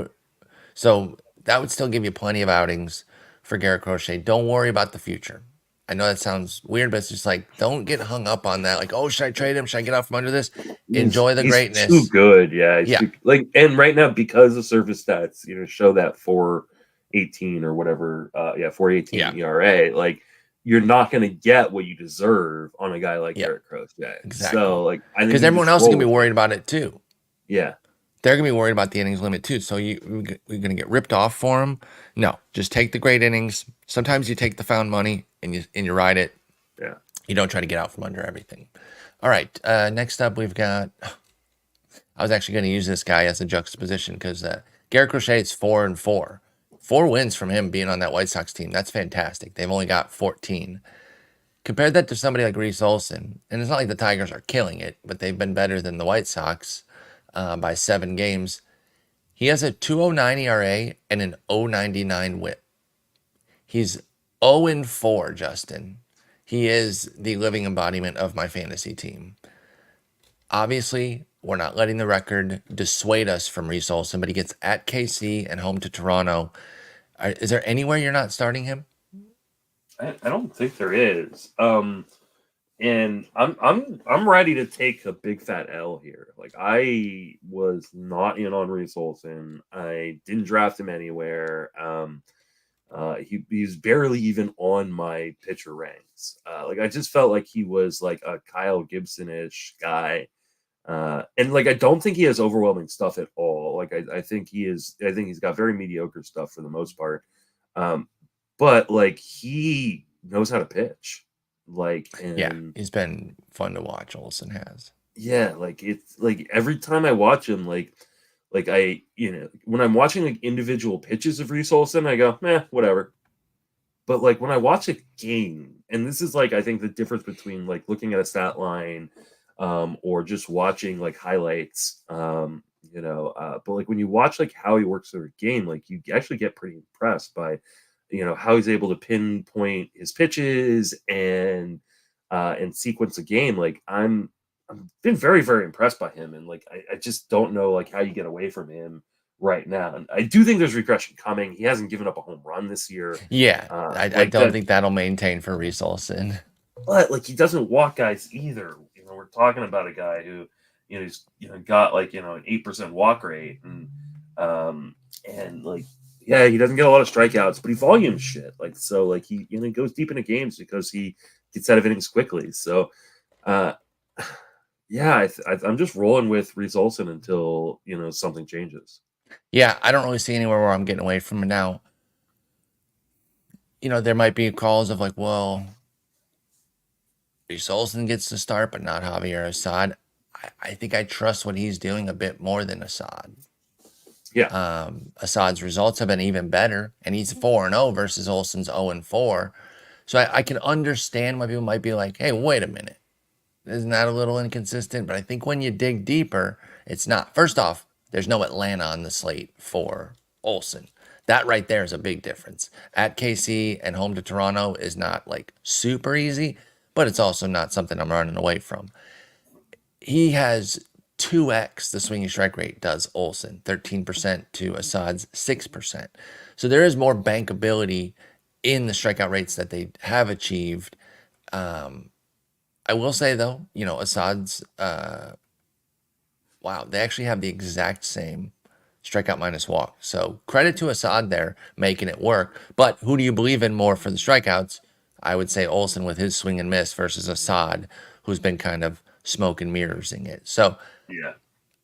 So that would still give you plenty of outings for Garrett Crochet. Don't worry about the future. I know that sounds weird, but it's just like, don't get hung up on that. Like, oh, should I trade him? Should I get out from under this? Enjoy the He's too greatness. good. Yeah. He's Yeah. like, and right now, because the surface stats, show that 4.18 or whatever, 4.18 Yeah. ERA, like, you're not going to get what you deserve on a guy like Yeah. Garrett Crochet. Exactly. So, like, I think Because you everyone just else is roll going to be with it. worried about it too. Yeah. They're going to be worried about the innings limit too. So we're going to get ripped off for them. No, just take the great innings. Sometimes you take the found money and you ride it. Yeah. You don't try to get out from under everything. All right. Next up, we've got. I was actually going to use this guy as a juxtaposition because Garrett Crochet is 4-4. 4 wins from him being on that White Sox team. That's fantastic. They've only got 14. Compare that to somebody like Reese Olson, and it's not like the Tigers are killing it, but they've been better than the White Sox by 7 games. He has a 2.09 ERA and an 0.99 WHIP. He's 0-4, Justin. He is the living embodiment of my fantasy team. Obviously, we're not letting the record dissuade us from Reese Olson, but he gets at KC and home to Toronto. Is there anywhere you're not starting him? I don't think there is. And I'm ready to take a big fat L here. Like, I was not in on Reese Olson. I didn't draft him anywhere. He's barely even on my pitcher ranks. Like, I just felt like he was like a Kyle Gibson-ish guy. And like, I don't think he has overwhelming stuff at all. Like, I think he's got very mediocre stuff for the most part. But like, he knows how to pitch. Like, Yeah, and he's been fun to watch. Olson has. yeah, like, it's like every time I watch him, like I, when I'm watching like individual pitches of Reese Olson, I go, whatever. But like, when I watch a game, and this is like, I think the difference between like looking at a stat line, or just watching like highlights, but like when you watch like how he works through a game, like you actually get pretty impressed by, how he's able to pinpoint his pitches and sequence a game. Like, I've been very, very impressed by him, and like I just don't know like how you get away from him right now. And I do think there's regression coming. He hasn't given up a home run this year. Yeah, I Like don't that, think that'll maintain for Reese Olson. but like, he doesn't walk guys either. We're talking about a guy who, he's got like an 8% walk rate, and like, yeah, he doesn't get a lot of strikeouts, but he volumes shit. Like, so like, he goes deep into games because he gets out of innings quickly. So, yeah, I'm just rolling with Reese Olson until something changes. Yeah, I don't really see anywhere where I'm getting away from it now. There might be calls of like, well, Reese Olson gets to start, but not Javier Assad. I think I trust what he's doing a bit more than Assad. Yeah. Assad's results have been even better, and he's 4-0 versus Olson's 0-4. So I can understand why people might be like, hey, wait a minute. Isn't that a little inconsistent? But I think when you dig deeper, it's not. First off, there's no Atlanta on the slate for Olson. That right there is a big difference. At KC and home to Toronto is not like super easy, but it's also not something I'm running away from. He has 2x the swinging strike rate does Olson, 13% to Assad's 6%. So there is more bankability in the strikeout rates that they have achieved. I will say though, Assad's wow, they actually have the exact same strikeout minus walk. So credit to Assad there making it work. But who do you believe in more for the strikeouts? I would say Olson with his swing and miss versus Assad, who's been kind of smoke and mirrorsing it. So Yeah.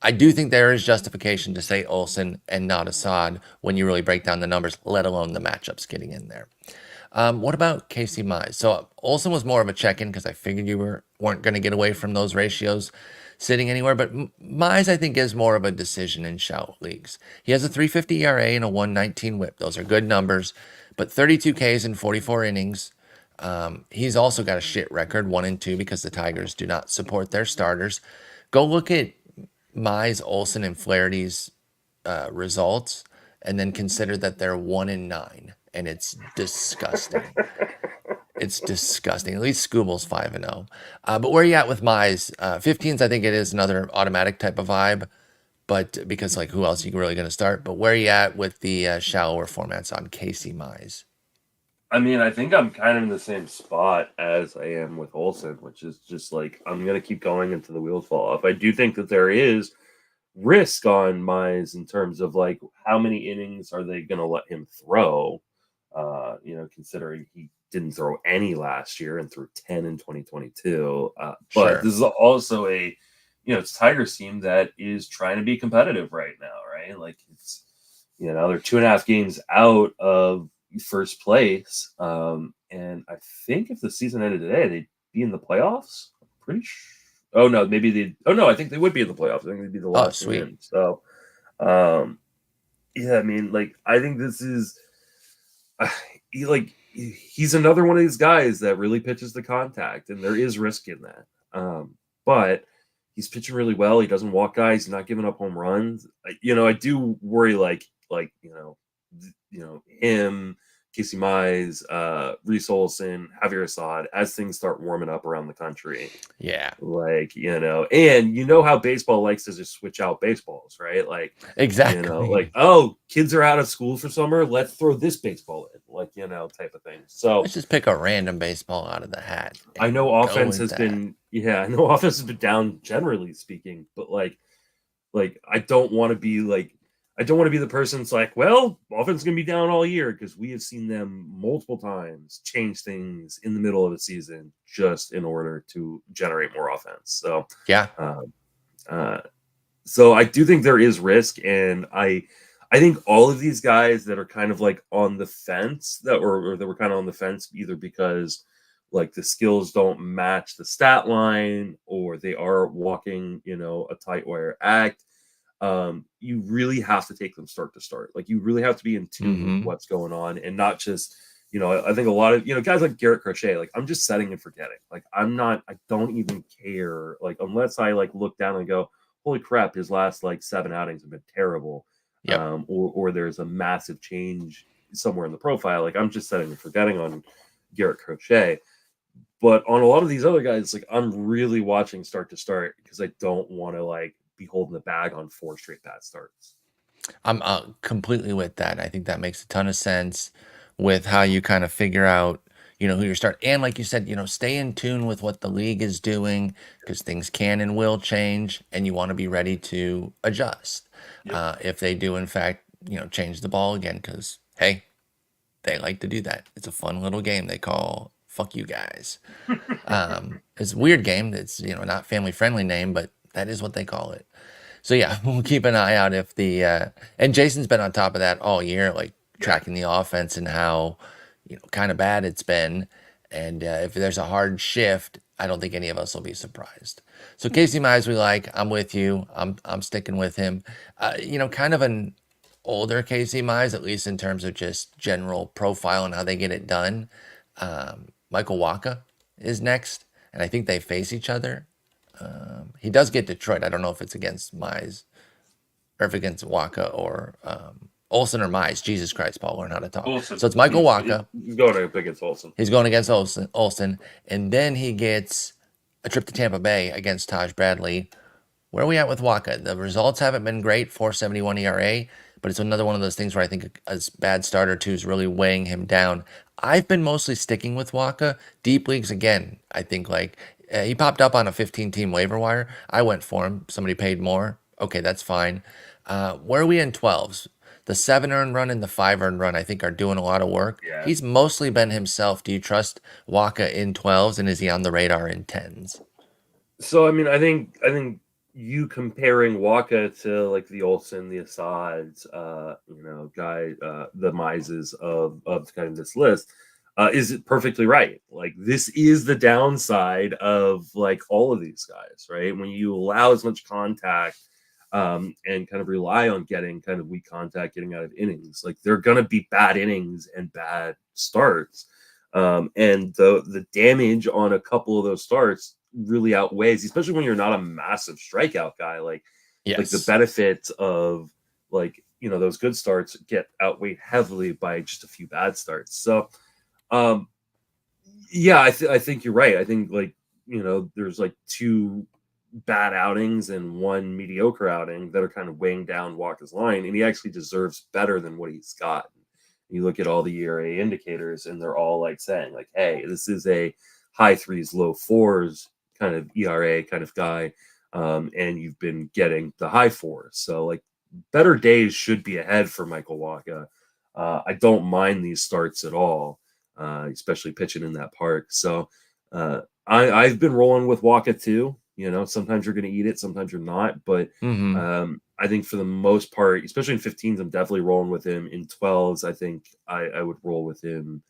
I do think there is justification to say Olson and not Assad when you really break down the numbers, let alone the matchups getting in there. What about Casey Mize? So Olson was more of a check-in because I figured you weren't going to get away from those ratios sitting anywhere. But Mize, I think, is more of a decision in shout leagues. He has a 3.50 ERA and a 1.19 WHIP. Those are good numbers, but 32 Ks in 44 innings. He's also got a shit record, 1-2, because the Tigers do not support their starters. Go look at Mize, Olson, and Flaherty's results, and then consider that they're 1-9, and it's disgusting. It's disgusting. At least Scooble's 5-0. But where are you at with Mize? 15s, I think it is another automatic type of vibe, but because like who else are you really going to start? But where are you at with the shallower formats on Casey Mize? I mean, I think I'm kind of in the same spot as I am with Olson, which is just like I'm going to keep going until the wheels fall off. I do think that there is risk on Mize in terms of like how many innings are they going to let him throw? Considering he didn't throw any last year and threw 10 in 2022. But this is also it's Tigers team that is trying to be competitive right now, right? Like it's, they're 2.5 games out of first place. And I think if the season ended today, they'd be in the playoffs. I'm pretty sure. Oh no, I think they would be in the playoffs. I think they'd be the last win. So, I mean, like, I think this is, he's another one of these guys that really pitches the contact, and there is risk in that. But he's pitching really well. He doesn't walk guys. He's not giving up home runs. I do worry, him, Casey Mize, Reese Olson, Javier Assad, as things start warming up around the country. Yeah. And how baseball likes to just switch out baseballs, right? Like, exactly. Kids are out of school for summer. Let's throw this baseball in, type of thing. So let's just pick a random baseball out of the hat. I know offense has been down generally speaking, but I don't want to be the person that's like, well, offense is going to be down all year, because we have seen them multiple times change things in the middle of the season just in order to generate more offense. So, yeah. So I do think there is risk, and I think all of these guys that are kind of like on the fence or that were kind of on the fence, either because like the skills don't match the stat line or they are walking, a tight wire act. You really have to take them start to start. Like, you really have to be in tune with what's going on, and not just, I think a lot of, guys like Garrett Crochet, like, I'm just setting and forgetting. Like, I don't even care. Like, unless I look down and go, holy crap, his last 7 outings have been terrible. Yep. Or there's a massive change somewhere in the profile. Like, I'm just setting and forgetting on Garrett Crochet. But on a lot of these other guys, I'm really watching start to start, because I don't want to be holding the bag on 4 straight bad starts. I'm completely with that. I think that makes a ton of sense with how you kind of figure out, who you're starting. And like you said, stay in tune with what the league is doing, because things can and will change, and you want to be ready to adjust. Yep. If they do, in fact, change the ball again, because, hey, they like to do that. It's a fun little game they call Fuck You Guys. It's a weird game. It's, not family-friendly name, but that is what they call it. So yeah, we'll keep an eye out if and Jason's been on top of that all year, tracking the offense and how, kind of bad it's been. And if there's a hard shift, I don't think any of us will be surprised. So Casey Mize, we like. I'm with you. I'm sticking with him. Kind of an older Casey Mize, at least in terms of just general profile and how they get it done. Michael Wacha is next, and I think they face each other. He does get Detroit. I don't know if it's against Mize or if against Wacha or Olson or Mize. Jesus Christ, Paul, learn how to talk. Olson. So it's Michael Wacha. He's going against Olson. He's going against Olson. And then he gets a trip to Tampa Bay against Taj Bradley. Where are we at with Wacha? The results haven't been great, 4.71 ERA, but it's another one of those things where I think a bad starter too is really weighing him down. I've been mostly sticking with Wacha. Deep leagues, again, I think he popped up on a 15-team waiver wire. I went for him. Somebody paid more. Okay, that's fine. Where are we in 12s? The 7 earned run and the 5 earned run, I think, are doing a lot of work. Yeah. He's mostly been himself. Do you trust Wacha in 12s, and is he on the radar in 10s? So I mean, I think you comparing Wacha to like the Olson, the Assads, the Mizes of kind of this list, is it perfectly right? Like this is the downside of like all of these guys, right? When you allow as much contact, and kind of rely on getting kind of weak contact, getting out of innings, like they're gonna be bad innings and bad starts, and the damage on a couple of those starts really outweighs, especially when you're not a massive strikeout guy. Like the benefits of those good starts get outweighed heavily by just a few bad starts. So I think you're right. I think there's like two bad outings and one mediocre outing that are kind of weighing down Walker's line, and he actually deserves better than what he's got. You look at all the ERA indicators, and they're all like saying, like, "Hey, this is a high threes, low fours kind of ERA kind of guy," and you've been getting the high fours. So, like, better days should be ahead for Michael Wacha. I don't mind these starts at all, especially pitching in that park. So, I've been rolling with Wacha too. Sometimes you're going to eat it, sometimes you're not. But I think for the most part, especially in 15s, I'm definitely rolling with him. In 12s, I think I would roll with him,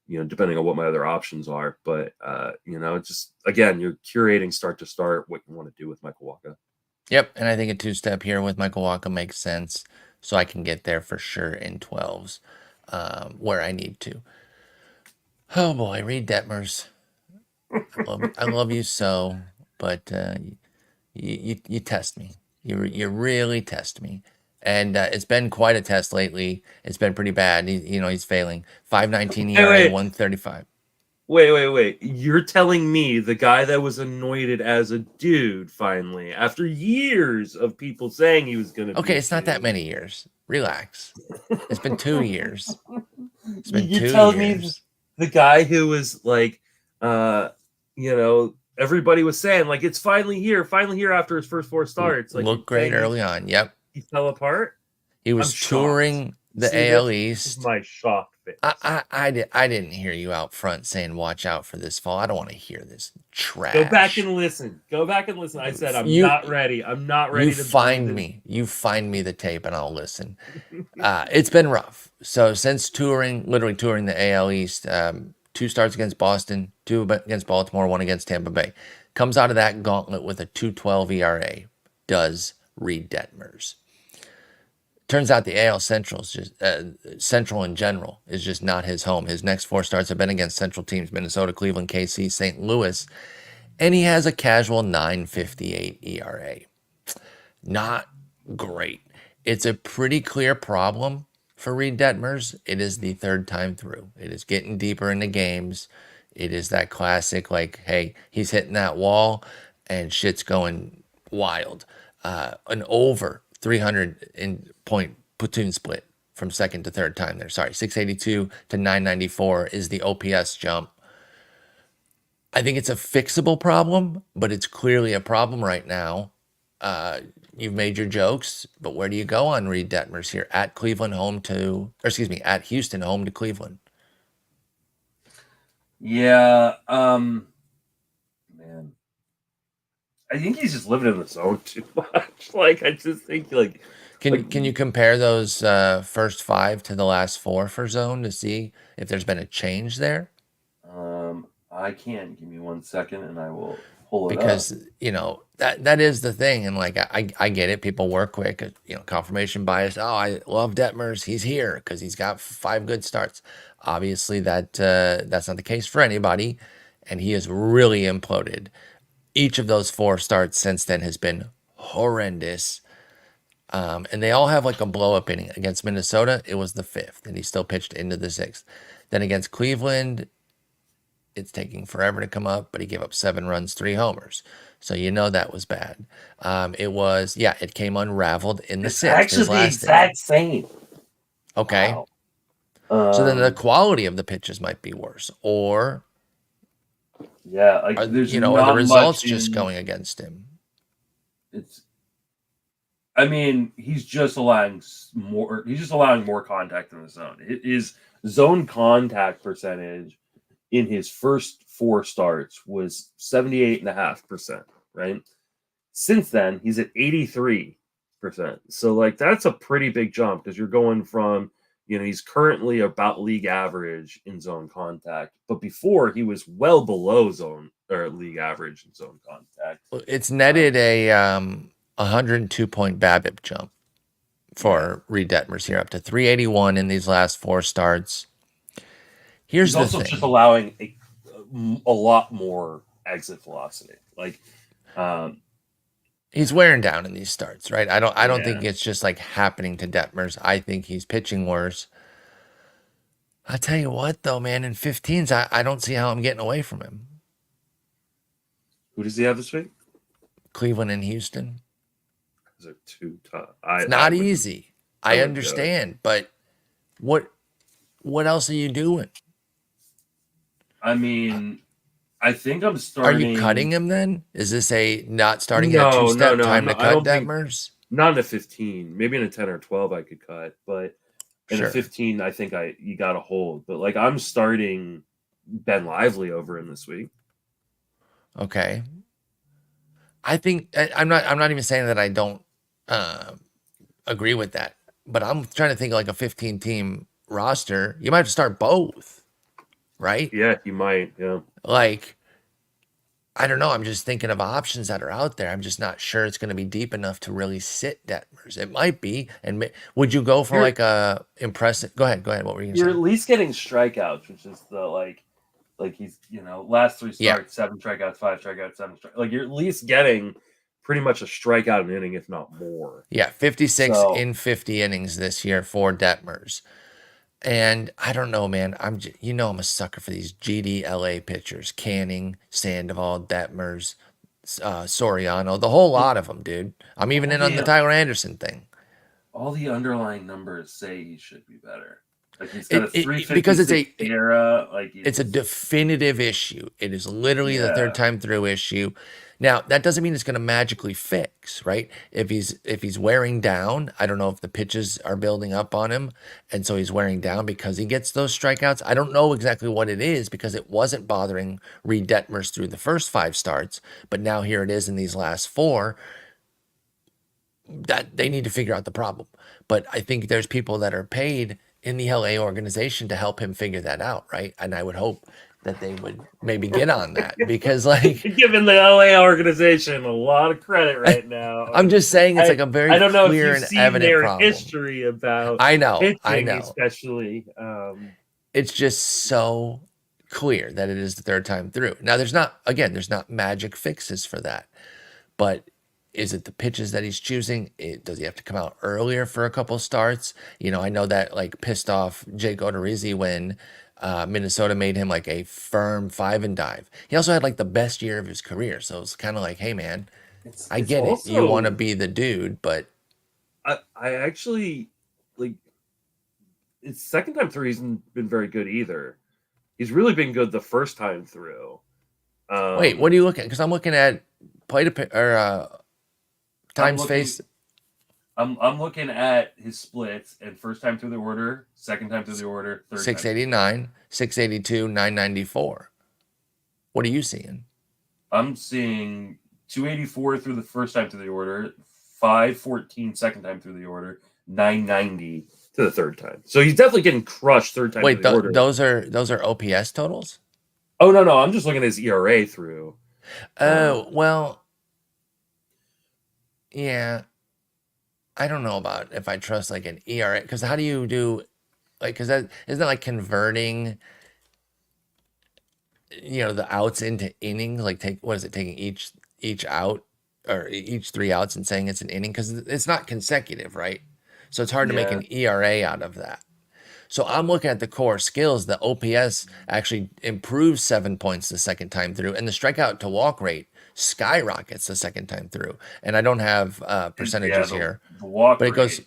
depending on what my other options are. But, just, again, you're curating start to start what you want to do with Michael Wacha. Yep, and I think a two-step here with Michael Wacha makes sense, so I can get there for sure in 12s, where I need to. Oh boy, Reid Detmers. I love you so, but you test me. You really test me, and it's been quite a test lately. It's been pretty bad. He's failing. 5.19 ERA, 135. Wait. You're telling me the guy that was anointed as a dude finally, after years of people saying he was going to be Okay, it's not that many years. Relax. It's been 2 years. It's been You're 2 telling years. me the guy who was like, everybody was saying, like, it's finally here after his first 4 starts. Like, looked great early on. Yep. He fell apart. He was touring the AL East. My shock face. I didn't hear you out front saying watch out for this fall. I don't want to hear this trash. Go back and listen. I said I'm not ready. I'm not ready to find me. You find me the tape and I'll listen. It's been rough. So since literally touring the AL East, 2 starts against Boston, 2 against Baltimore, 1 against Tampa Bay. Comes out of that gauntlet with a 2.12 ERA. Does Reid Detmers. Turns out the AL Central in general is just not his home. His next 4 starts have been against Central teams: Minnesota, Cleveland, KC, St. Louis, and he has a casual 9.58 ERA. Not great. It's a pretty clear problem for Reid Detmers. It is the 3rd time through. It is getting deeper into games. It is that classic, like, hey, he's hitting that wall and shit's going wild. An over 300 in point platoon split from 2nd to 3rd time there. Sorry, 682 to 994 is the OPS jump. I think it's a fixable problem, but it's clearly a problem right now. You've made your jokes, but where do you go on Reid Detmers here? At Houston, home to Cleveland. Yeah, man. I think he's just living in the zone too much. Like, I just think, like... Can you compare those first 5 to the last 4 for zone to see if there's been a change there? I can. Give me 1 second and I will pull it up. Because, that is the thing. And, like, I get it. People work quick. Confirmation bias. Oh, I love Detmers. He's here because he's got 5 good starts. Obviously, that's not the case for anybody. And he has really imploded. Each of those 4 starts since then has been horrendous. And they all have like a blow-up inning. Against Minnesota, it was the 5th, and he still pitched into the 6th. Then against Cleveland, it's taking forever to come up, but he gave up 7 runs, 3 homers. So that was bad. It came unraveled in the 6th. Actually, the exact same. Okay. Wow. So then the quality of the pitches might be worse, or there's are the results just going against him? He's just allowing more. He's just allowing more contact in the zone. His zone contact percentage in his first 4 starts was 78.5%. right? Since then, he's at 83%. So, like, that's a pretty big jump because you're going from, he's currently about league average in zone contact, but before he was well below zone or league average in zone contact. It's netted a 102-point BABIP jump for Reid Detmers here, up to 381 in these last 4 starts. He's the also thing. just allowing a lot more exit velocity. Like, he's wearing down in these starts, right? I don't think it's just like happening to Detmers. I think he's pitching worse. I tell you what, though, man, in 15s, I don't see how I'm getting away from him. Who does he have this week? Cleveland and Houston. Those are 2 tough. It's not easy. I understand, but what else are you doing? I mean, I think I'm starting. Are you cutting him then? Is this a not starting at a 2-step time to cut Detmers? Not in a 15. Maybe in a 10 or 12 I could cut, but in a 15 I think you got to hold. But like, I'm starting Ben Lively over him this week. Okay. I think I'm not even saying that I don't agree with that, but I'm trying to think like a 15-team roster. You might have to start both, right? Yeah, you might. Yeah. Like, I don't know. I'm just thinking of options that are out there. I'm just not sure it's going to be deep enough to really sit Detmers. It might be. And would you go for like a impressive? Go ahead. What were you going to say? You're at least getting strikeouts, which is the like he's last 3 starts, 7 strikeouts, 5 strikeouts, 7 strikeouts. Like, you're at least getting pretty much a strikeout an inning, if not more. Yeah, 56 in 50 innings this year for Detmers. And I don't know, man. I'm a sucker for these GDLA pitchers: Canning, Sandoval, Detmers, Soriano, the whole lot of them, dude. I'm even in on the Tyler Anderson thing. All the underlying numbers say he should be better. Like, he's got a 356 because it's ERA. Like, it's a definitive issue. It is literally the third time through issue. Now, that doesn't mean it's going to magically fix, right? If he's wearing down, I don't know if the pitches are building up on him, and so he's wearing down because he gets those strikeouts. I don't know exactly what it is because it wasn't bothering Reid Detmers through the first 5 starts, but now here it is in these last 4. That they need to figure out the problem. But I think there's people that are paid in the LA organization to help him figure that out, right? And I would hope that they would maybe get on that because, like, giving the LA organization a lot of credit right now. I'm just saying it's like a very I don't know clear if you've and seen evident their problem. history about I know, especially. It's just so clear that it is the third time through. Now, there's not magic fixes for that, but is it the pitches that he's choosing? Does he have to come out earlier for a couple starts? I know that like pissed off Jake Odorizzi when Minnesota made him like a firm 5 and dive. He also had like the best year of his career. So it's kind of like, hey man, I get it. You want to be the dude, but I actually like his second time through. He's been very good either. He's really been good the first time through. Wait, what are you looking at? Because I'm looking at times faced. I'm looking at his splits and first time through the order, second time through the order, third 689, 682, 994. What are you seeing? I'm seeing 284 through the first time through the order, 514 second time through the order, 990 to the third time. So he's definitely getting crushed third time through the order. Those are OPS totals? Oh no, I'm just looking at his ERA through. Oh, well, yeah. I don't know about if I trust like an ERA, because how do you do like, because that isn't that like converting the outs into innings, like taking each out or each 3 outs and saying it's an inning, because it's not consecutive, right? So it's hard to make an ERA out of that. So I'm looking at the core skills. The OPS actually improves 7 points the second time through, and the strikeout to walk rate skyrockets the second time through. And I don't have percentages here, but it goes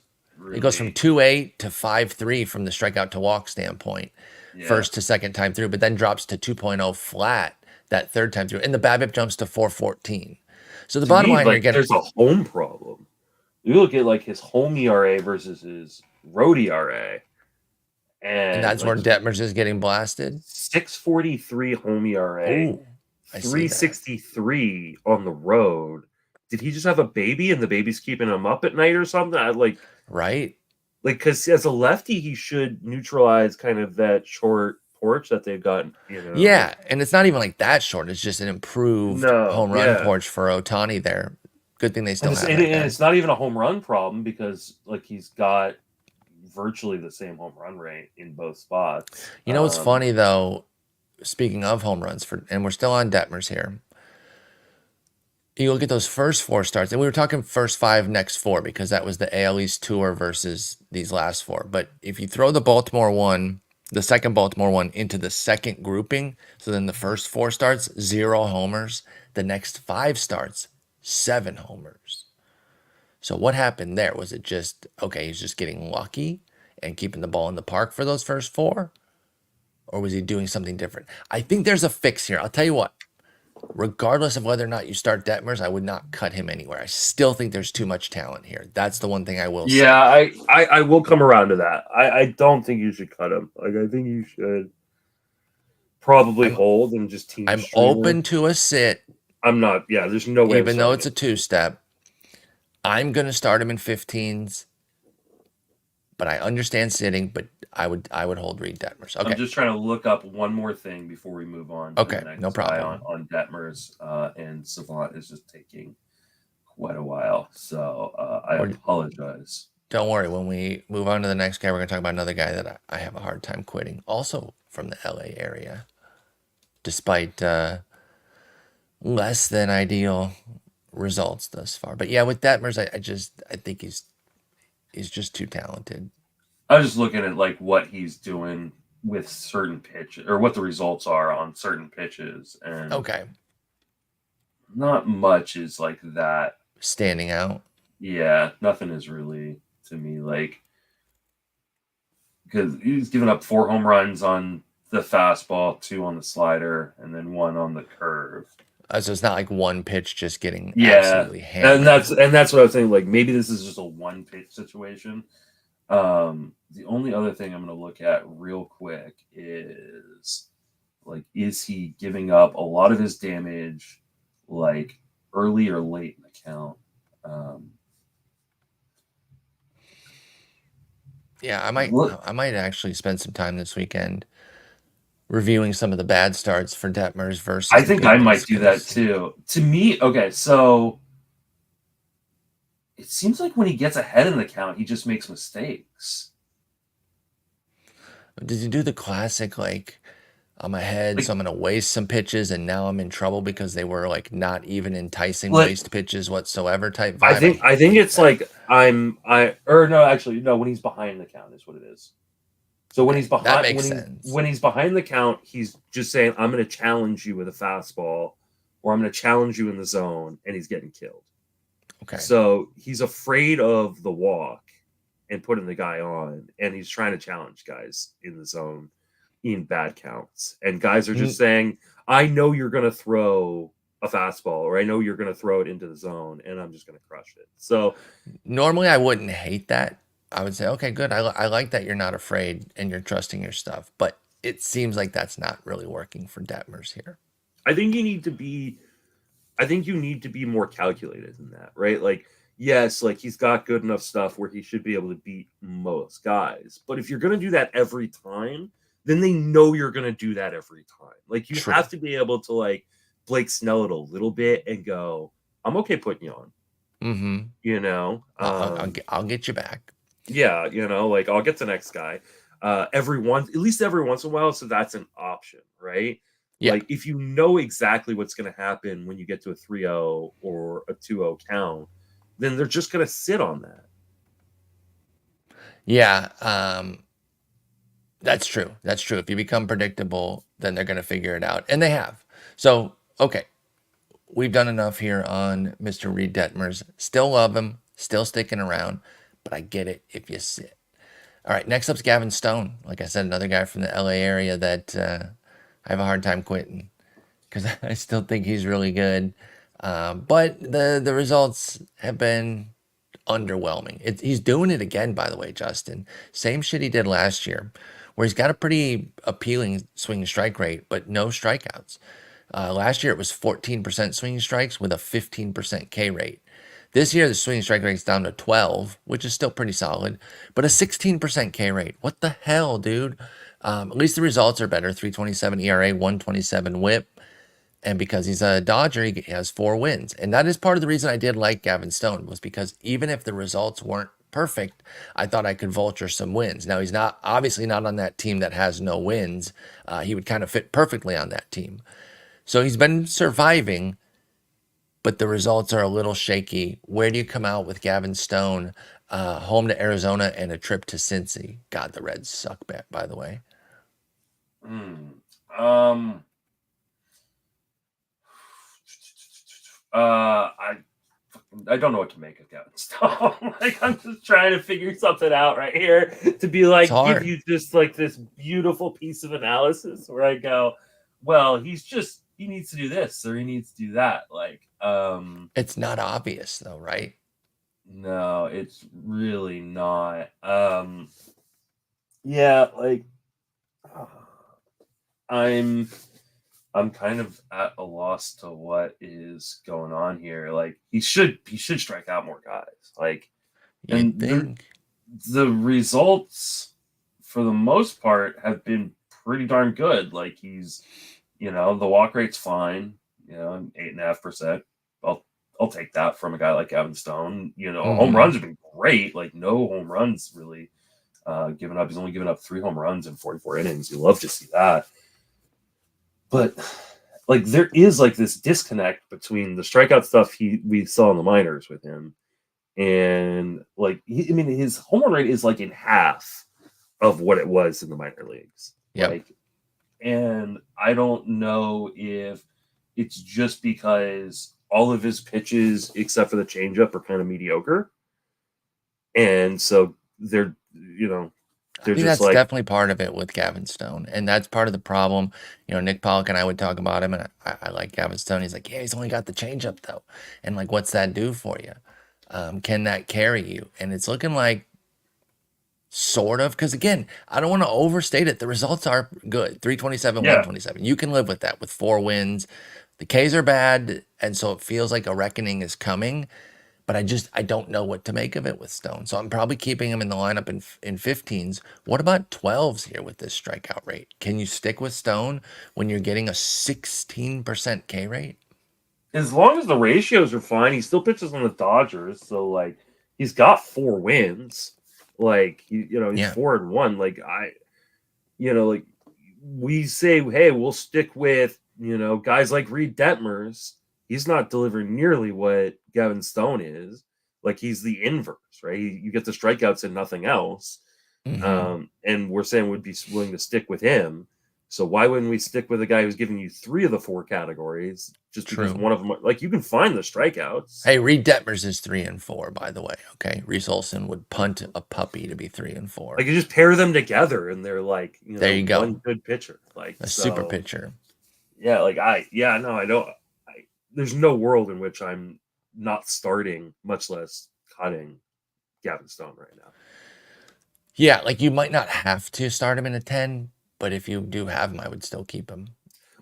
from 2.8 to 5.3 from the strikeout to walk standpoint, first to second time through, but then drops to 2.0 flat that third time through, and the BABIP jumps to 4.14. So the bottom line, like, there's a home problem. You look at like his home ERA versus his road ERA. And that's like, where Detmers is getting blasted. 6.43 home ERA, I see that. 363 on the road. Did he just have a baby and the baby's keeping him up at night or something? Right? Like, because as a lefty, he should neutralize kind of that short porch that they've gotten, Yeah, and it's not even like that short. It's just an improved No, home run yeah. porch for Ohtani there. Good thing they still And have it's, that and guy. it's not even a home run problem because, like, he's got virtually the same home run rate in both spots. You know what's funny though? Speaking of home runs, and we're still on Detmers here. You look at those first 4 starts, and we were talking first 5, next 4 because that was the AL East tour versus these last 4. But if you throw the Baltimore one, the second Baltimore one into the second grouping, so then the first 4 starts, 0 homers. The next 5 starts, 7 homers. So what happened there? Was it just, okay, he's just getting lucky and keeping the ball in the park for those first 4? Or was he doing something different? I think there's a fix here. I'll tell you what. Regardless of whether or not you start Detmers, I would not cut him anywhere. I still think there's too much talent here. That's the one thing I will say. Yeah, I will come around to that. I don't think you should cut him. Like, I think you should probably hold and just team. I'm open to a sit. I'm not. Yeah, there's no way. Even though it's a 2-step, I'm gonna start him in 15s. But I understand sitting. But I would hold Reid Detmers. Okay. I'm just trying to look up one more thing before we move on. Okay, to the next no problem. guy on Detmers, and Savant is just taking quite a while, so I apologize. Don't worry. When we move on to the next guy, we're gonna talk about another guy that I have a hard time quitting, also from the LA area, despite less than ideal results thus far. But yeah, with Detmers, I think he's just too talented. I was just looking at like what he's doing with certain pitches, or what the results are on certain pitches, and okay, not much is like that standing out. Yeah, nothing is really, to me, like, because he's given up 4 home runs on the fastball, 2 on the slider, and then 1 on the curve. So it's not like one pitch just getting absolutely hammered. And that's what I was saying. Like, maybe this is just a one pitch situation. The only other thing I'm going to look at real quick is, like, is he giving up a lot of his damage, like, early or late in the count? Yeah, I might actually spend some time this weekend reviewing some of the bad starts for Detmers versus. I think I might do that too. To me, okay, so it seems like when he gets ahead in the count, he just makes mistakes. Did you do the classic, like, I'm ahead, like, so I'm going to waste some pitches, and now I'm in trouble because they were, like, not even enticing waste pitches whatsoever type vibe? I think it's that. Like when he's behind the count is what it is. So when he's behind, that makes sense. When he's behind the count, he's just saying, I'm going to challenge you with a fastball, or I'm going to challenge you in the zone, and he's getting killed. Okay. So he's afraid of the walk and putting the guy on, and he's trying to challenge guys in the zone in bad counts. And guys are just saying, I know you're going to throw a fastball, or I know you're going to throw it into the zone, and I'm just going to crush it. So normally I wouldn't hate that. I would say, okay, good. I like that you're not afraid and you're trusting your stuff. But it seems like that's not really working for Detmers here. I think you need to be more calculated than that, right? Like, yes, like, he's got good enough stuff where he should be able to beat most guys. But if you're going to do that every time, then they know you're going to do that every time. Like, you have to be able to, like, Blake Snell it a little bit and go, I'm okay putting you on. Mm-hmm. You know? I'll get you back. Yeah, you know, like, I'll get the next guy at least every once in a while, so that's an option, right? Yeah. Like, if you know exactly what's going to happen when you get to a 3-0 or a 2-0 count, then they're just going to sit on that. Yeah, that's true. That's true. If you become predictable, then they're going to figure it out. And they have. So, okay. We've done enough here on Mr. Reid Detmers. Still love him. Still sticking around. But I get it if you sit. All right, next up's Gavin Stone. Like I said, another guy from the LA area that I have a hard time quitting because I still think he's really good. But the results have been underwhelming. He's doing it again, by the way, Justin. Same shit he did last year, where he's got a pretty appealing swing strike rate, but no strikeouts. Last year it was 14% swinging strikes with a 15% K rate. This year the swinging strike rate's down to 12, which is still pretty solid, but a 16% K rate. What the hell, dude? At least the results are better. 3.27 ERA, 1.27 WHIP. And because he's a Dodger, he has 4 wins. And that is part of the reason I did like Gavin Stone, was because even if the results weren't perfect, I thought I could vulture some wins. Now, he's not obviously not on that team that has no wins. He would kind of fit perfectly on that team. So he's been surviving, but the results are a little shaky. Where do you come out with Gavin Stone? Home to Arizona and a trip to Cincy. God, the Reds suck, by the way. I don't know what to make of Gavin Stone. Like, I'm just trying to figure something out right here to be like, give you just like this beautiful piece of analysis where I go, well, he needs to do this or he needs to do that. Like, it's not obvious though, right? No, it's really not. Yeah, like I'm kind of at a loss to what is going on here. Like, he should strike out more guys. Like, and the results for the most part have been pretty darn good. Like, he's, the walk rate's fine, 8.5%. I'll take that from a guy like Gavin Stone. Home runs have been great. Like, no home runs really given up. He's only given up 3 home runs in 44 innings. You love to see that. But like, there is like this disconnect between the strikeout stuff we saw in the minors with him, and like his home run rate is like in half of what it was in the minor leagues. Yeah. Like, and I don't know if it's just because all of his pitches, except for the changeup, are kind of mediocre, and so they're I think that's definitely part of it with Gavin Stone, and that's part of the problem. Nick Pollock and I would talk about him, and I like Gavin Stone. He's like, yeah, he's only got the changeup though, and like, what's that do for you? Can that carry you? And it's looking like sort of, because again, I don't want to overstate it. The results are good. 327, 127. You can live with that with 4 wins. The Ks are bad, and so it feels like a reckoning is coming. But I don't know what to make of it with Stone. So I'm probably keeping him in the lineup in 15s. What about 12s here with this strikeout rate? Can you stick with Stone when you're getting a 16% K rate? As long as the ratios are fine, he still pitches on the Dodgers. So, like, he's got 4 wins. Like, he's 4-1. Like, like, we say, hey, we'll stick with, guys like Reid Detmers. He's not delivering nearly what Gavin Stone is. Like, he's the inverse, right? You get the strikeouts and nothing else. And we're saying we'd be willing to stick with him. So why wouldn't we stick with a guy who's giving you 3 of the 4 categories? Just because one of them, like, you can find the strikeouts. Hey, Reid Detmers is 3 and 4, by the way. Okay, Reese Olson would punt a puppy to be 3 and 4. Like, you just pair them together, and they're like, there you go, one good pitcher, like a super pitcher. Yeah, like I don't. There's no world in which I'm not starting, much less cutting Gavin Stone right now. Yeah, like, you might not have to start him in a 10, but if you do have him, I would still keep him.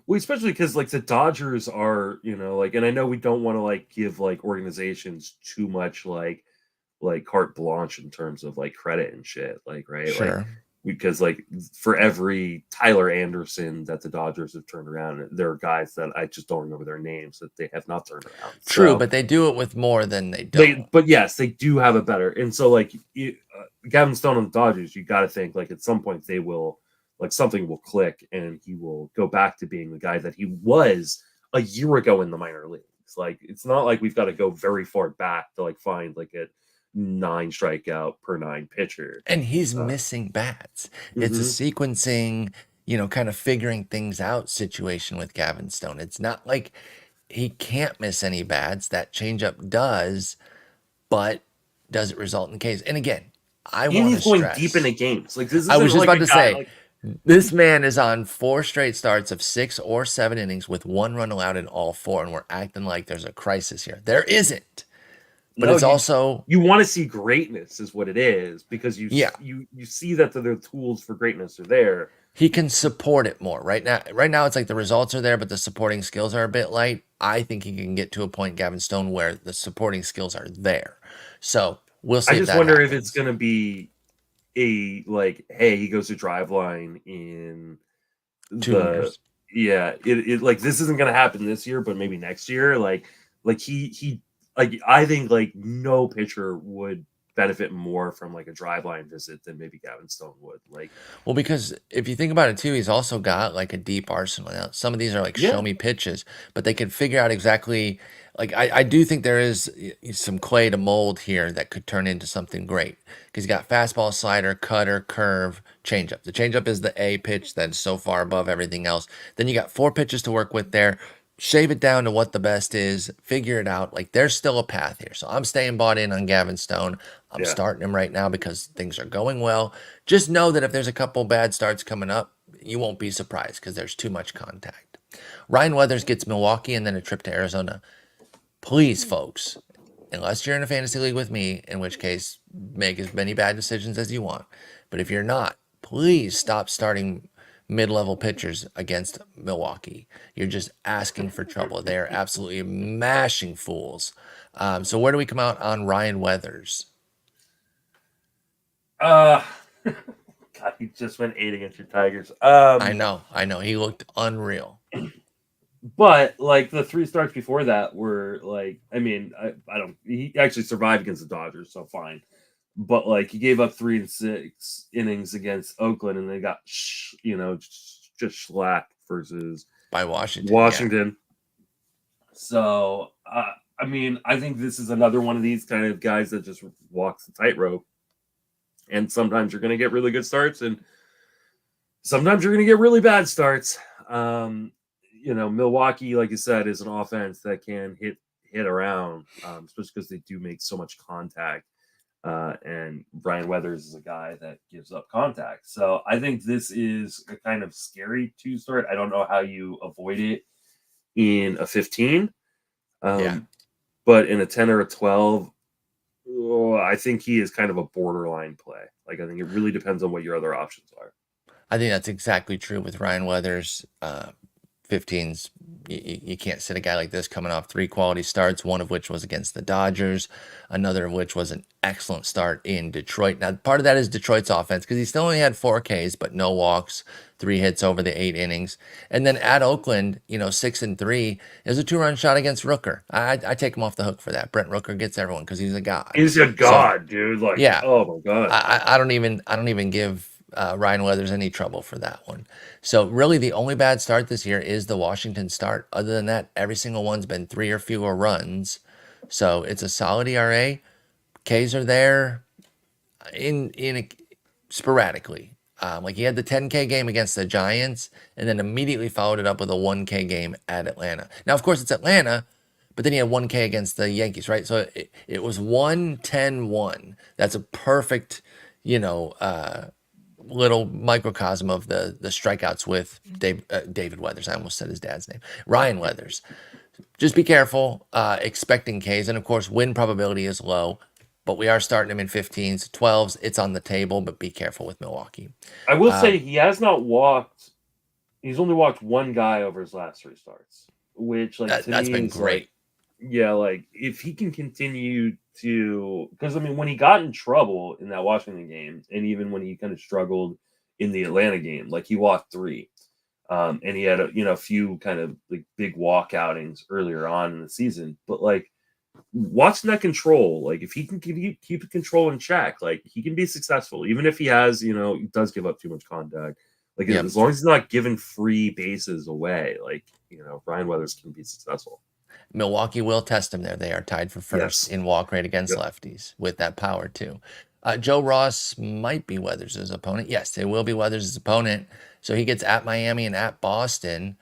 Well, especially because, like, the Dodgers are, like, and I know we don't want to, like, give, like, organizations too much, like carte blanche in terms of, like, credit and shit, like, right? Sure. Like, because, like, for every Tyler Anderson that the Dodgers have turned around, there are guys that I just don't remember their names that they have not turned around. True, but they do it with more than they don't. But yes, they do have a better. And so, like, Gavin Stone on the Dodgers, you got to think, like, at some point they will, like, something will click and he will go back to being the guy that he was a year ago in the minor leagues. Like, it's not like we've got to go very far back to, like, find, like, a 9 strikeout per 9 pitcher. And he's missing bats. It's a sequencing, kind of figuring things out situation with Gavin Stone. It's not like he can't miss any bats. That changeup does, but does it result in Ks? And again, he's going deep into games. Like, this is, I was just about to say, this man is on 4 straight starts of 6 or 7 innings with 1 run allowed in all 4, and we're acting like there's a crisis here. There isn't. But it's also, you want to see greatness is what it is, because you see that the tools for greatness are there. He can support it more. Right now it's like the results are there, but the supporting skills are a bit light. I think he can get to a point, Gavin Stone, where the supporting skills are there. So we'll see I if just that wonder if it's happens. going to be a like, hey, he goes to Driveline in 2 the years. it like this isn't going to happen this year, but maybe next year. Like he like I think like no pitcher would benefit more from like a Driveline visit than maybe Gavin Stone would. Like, Well, because if you think about it too, he's also got like a deep arsenal. Now, some of these are like show yeah, me pitches, but they can figure out exactly. Like I do think there is some clay to mold here that could turn into something great because he's got fastball, slider, cutter, curve, changeup. The changeup is the A pitch that's so far above everything else. Then you got 4 pitches to work with there. Shave it down to what the best is, figure it out. Like there's still a path here. So I'm staying bought in on Gavin Stone. I'm yeah. starting him right now because things are going well. Just know that if there's a couple bad starts coming up, you won't be surprised because there's too much contact. Ryan Weathers gets Milwaukee and then a trip to Arizona. Please, folks, unless you're in a fantasy league with me, in which case make as many bad decisions as you want. But if you're not, please stop starting mid-level pitchers against Milwaukee. You're just asking for trouble. They are absolutely mashing fools. So where do we come out on Ryan Weathers? Uh God, he just went 8 against your Tigers. I know. He looked unreal. But like the 3 starts before that were like, I mean, I don't. He actually survived against the Dodgers, so fine. But like he gave up 3 and 6 innings against Oakland, and they got just shellacked versus By Washington, yeah. Washington. So I mean, I think this is another one of these kind of guys that just walks the tightrope. And sometimes you're going to get really good starts, and sometimes you're going to get really bad starts. Milwaukee, like you said, is an offense that can hit around, especially because they do make so much contact. And Brian Weathers is a guy that gives up contact. So I think this is a kind of scary 2 start. I don't know how you avoid it in a 15. Yeah. But in a 10 or a 12, I think he is kind of a borderline play. Like, I think it really depends on what your other options are. I think that's exactly true with Ryan Weathers. 15s, you can't sit a guy like this coming off 3 quality starts, one of which was against the Dodgers, another of which was an excellent start in Detroit. Now, part of that is Detroit's offense because he still only had 4 Ks, but no walks, 3 hits over the 8 innings. And then at Oakland, 6-3 is a 2-run shot against Rooker. I take him off the hook for that. Brent Rooker gets everyone because he's a god. He's a god, dude. Like, Yeah, oh my god. I don't even give Ryan Weathers any trouble for that one. So really, the only bad start this year is the Washington start. Other than that, every single one's been 3 or fewer runs. So it's a solid ERA. Ks are there sporadically. Like he had the 10K game against the Giants, and then immediately followed it up with a 1K game at Atlanta. Now, of course, it's Atlanta, but then he had 1K against the Yankees, right? So it was 1-10-1. That's a perfect, little microcosm of the strikeouts with David Weathers. I almost said his dad's name, Ryan Weathers. Just be careful expecting Ks, and of course, win probability is low. But we are starting him in 15s, 12s. It's on the table, but be careful with Milwaukee. I will say he has not walked. He's only walked 1 guy over his last 3 starts, which like to That's me been is great. like if he can continue to, because I mean when he got in trouble in that Washington game, and even when he kind of struggled in the Atlanta game, like he walked 3, and he had a few kind of like big walk outings earlier on in the season, but like watching that control, like if he can keep the control in check, like he can be successful, even if he has, he does give up too much contact. Like Yep. as long as he's not giving free bases away, like Ryan Weathers can be successful. Milwaukee will test him there. They are tied for first in walk rate against lefties with that power too. Joe Ross might be Weathers' opponent. Yes, they will be Weathers' opponent. So he gets at Miami and at Boston.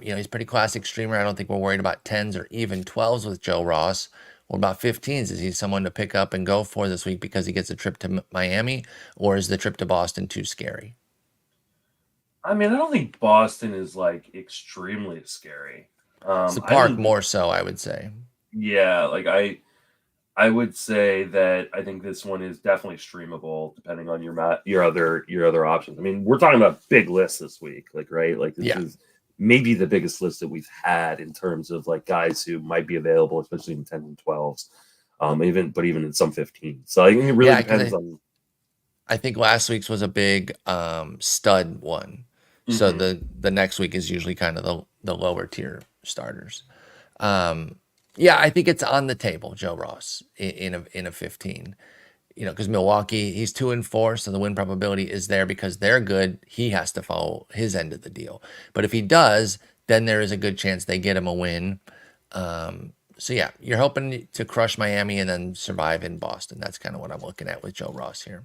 He's pretty classic streamer. I don't think we're worried about 10s or even 12s with Joe Ross. What about 15s? Is he someone to pick up and go for this week because he gets a trip to Miami, or is the trip to Boston too scary? I mean, I don't think Boston is like extremely scary. It's the park more so, I would say. Yeah, like I would say that I think this one is definitely streamable, depending on your other options. I mean, we're talking about big lists this week, like right, like this is maybe the biggest list that we've had in terms of like guys who might be available, especially in 10s and 12s, even in some 15s. So I think it really depends on. I think last week's was a big stud one, so the next week is usually kind of the lower tier starters. Yeah, I think it's on the table, Joe Ross in a 15. You know, because Milwaukee, he's 2-4, so the win probability is there because they're good. He has to follow his end of the deal. But if he does, then there is a good chance they get him a win. So yeah, you're hoping to crush Miami and then survive in Boston. That's kind of what I'm looking at with Joe Ross here.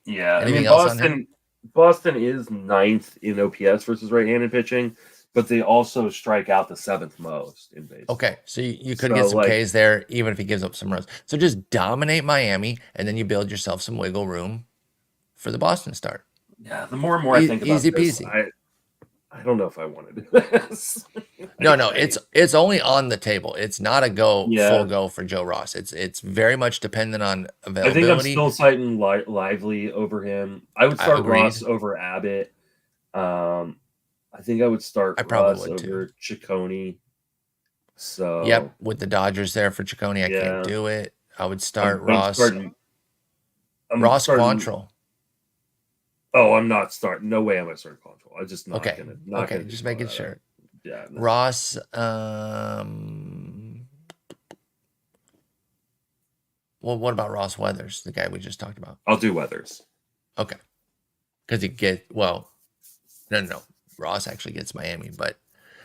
Yeah, anything else on him? Boston is 9th in OPS versus right-handed pitching, but they also strike out the 7th most in baseball. Okay, so you could get some Ks there, even if he gives up some runs. So just dominate Miami, and then you build yourself some wiggle room for the Boston start. Yeah, the more and more I think about easy this, peasy. I don't know if I want to do this. No, it's only on the table. It's not a full go for Joe Ross. It's very much dependent on availability. I think I'm still citing Lively over him. I would start Ross over Abbott. I think I would start Ross over Cecconi. So yep, with the Dodgers there for Cecconi, I can't do it. I would start Ross. Ross Quantrill. Oh, I'm not starting. No way am I starting Quantrill. I'm just not gonna. Okay, just making sure. Yeah. No. Ross. Well, what about Ross Weathers, the guy we just talked about? I'll do Weathers. Okay. Because no. Ross actually gets Miami, but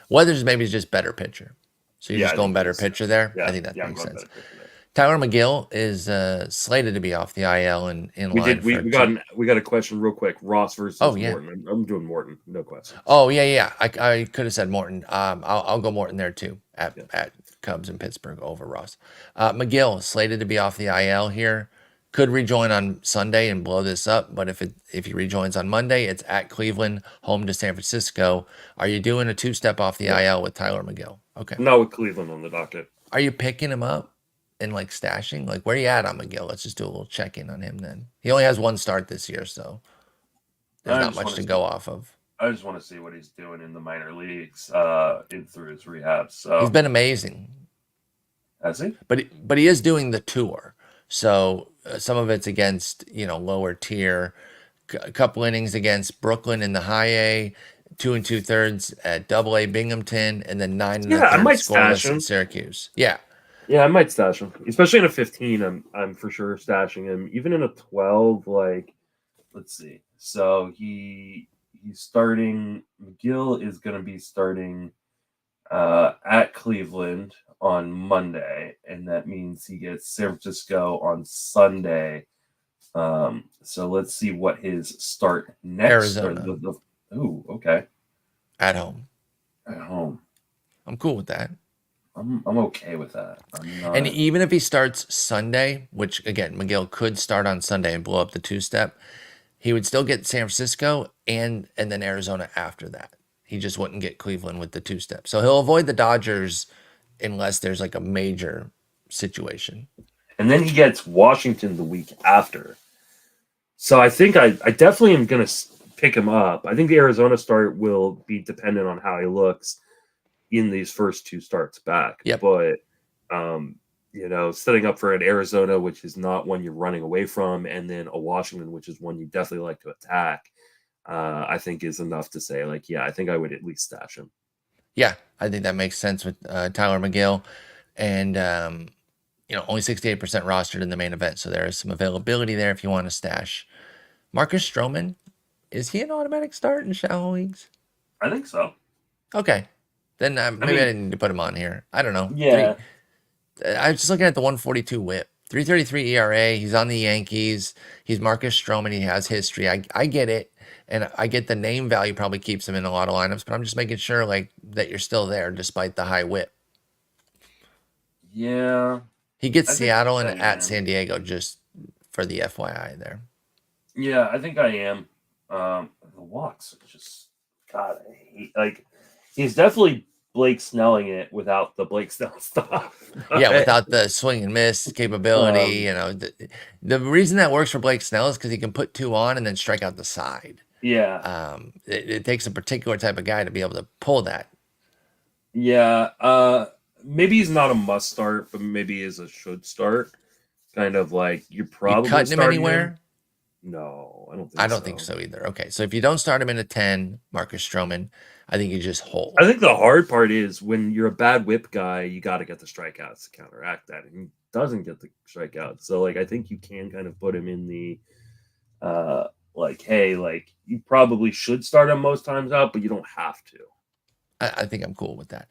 Weathers maybe is just better pitcher. So you're just going better pitcher there? Yeah, I think that makes sense. Tylor Megill is slated to be off the IL and in line. We got a question real quick. Ross versus Morton. I'm doing Morton. No question. Oh yeah. I could have said Morton. I'll go Morton there too at Cubs in Pittsburgh over Ross. Megill slated to be off the IL here. Could rejoin on Sunday and blow this up, but if he rejoins on Monday, it's at Cleveland, home to San Francisco. Are you doing a 2-step off the IL with Tylor Megill? Okay. No, with Cleveland on the docket. Are you picking him up and like stashing? Like, where are you at on Megill? Let's just do a little check-in on him then. He only has 1 start this year, so there's not much to go off of. I just want to see what he's doing in the minor leagues through his rehab. So he's been amazing. Has he? But he is doing the tour. So some of it's against, lower tier. A couple innings against Brooklyn in the high A, 2 2/3 at Double A Binghamton, and then 9 1/3 scoreless in Syracuse. Yeah, I might stash him, especially in a 15. I'm for sure stashing him. Even in a 12, let's see. So he's starting. Megill is going to be starting at Cleveland on Monday, and that means he gets San Francisco on Sunday. So let's see what his start next. Arizona. Okay. At home. I'm cool with that. I'm okay with that. And even if he starts Sunday, which again Megill could start on Sunday and blow up the 2-step, he would still get San Francisco and then Arizona after that. He just wouldn't get Cleveland with the 2-step. So he'll avoid the Dodgers unless there's like a major situation. And then he gets Washington the week after. So I think I definitely am going to pick him up. I think the Arizona start will be dependent on how he looks in these first 2 starts back. Yep. But, setting up for an Arizona, which is not one you're running away from, and then a Washington, which is one you definitely like to attack, I think is enough to say, I think I would at least stash him. Yeah, I think that makes sense with Tylor Megill. And, only 68% rostered in the main event, so there is some availability there if you want to stash. Marcus Stroman, is he an automatic start in shallow leagues? I think so. Okay. Then maybe I didn't need to put him on here. I don't know. Yeah. I was just looking at the 142 whip. 3.33 ERA. He's on the Yankees. He's Marcus Stroman. He has history. I get it. And I get the name value probably keeps him in a lot of lineups, but I'm just making sure that you're still there despite the high whip. Yeah. He gets Seattle and at San Diego just for the FYI there. Yeah, I think I am. The walks are just, God, I hate, he's definitely Blake Snelling it without the Blake Snell stuff. Yeah, without the swing and miss capability. The reason that works for Blake Snell is because he can put 2 on and then strike out the side. Yeah. It takes a particular type of guy to be able to pull that. Yeah. Maybe he's not a must start, but maybe he is a should start. Kind of like you're probably cutting him anywhere. No, I don't think. I don't think so either. Okay, so if you don't start him in a 10, Marcus Stroman, I think you just hold. I think the hard part is when you're a bad whip guy, you got to get the strikeouts to counteract that, and he doesn't get the strikeouts. So like, I think you can kind of put him in the hey, like you probably should start him most times out, but you don't have to. I think I'm cool with that.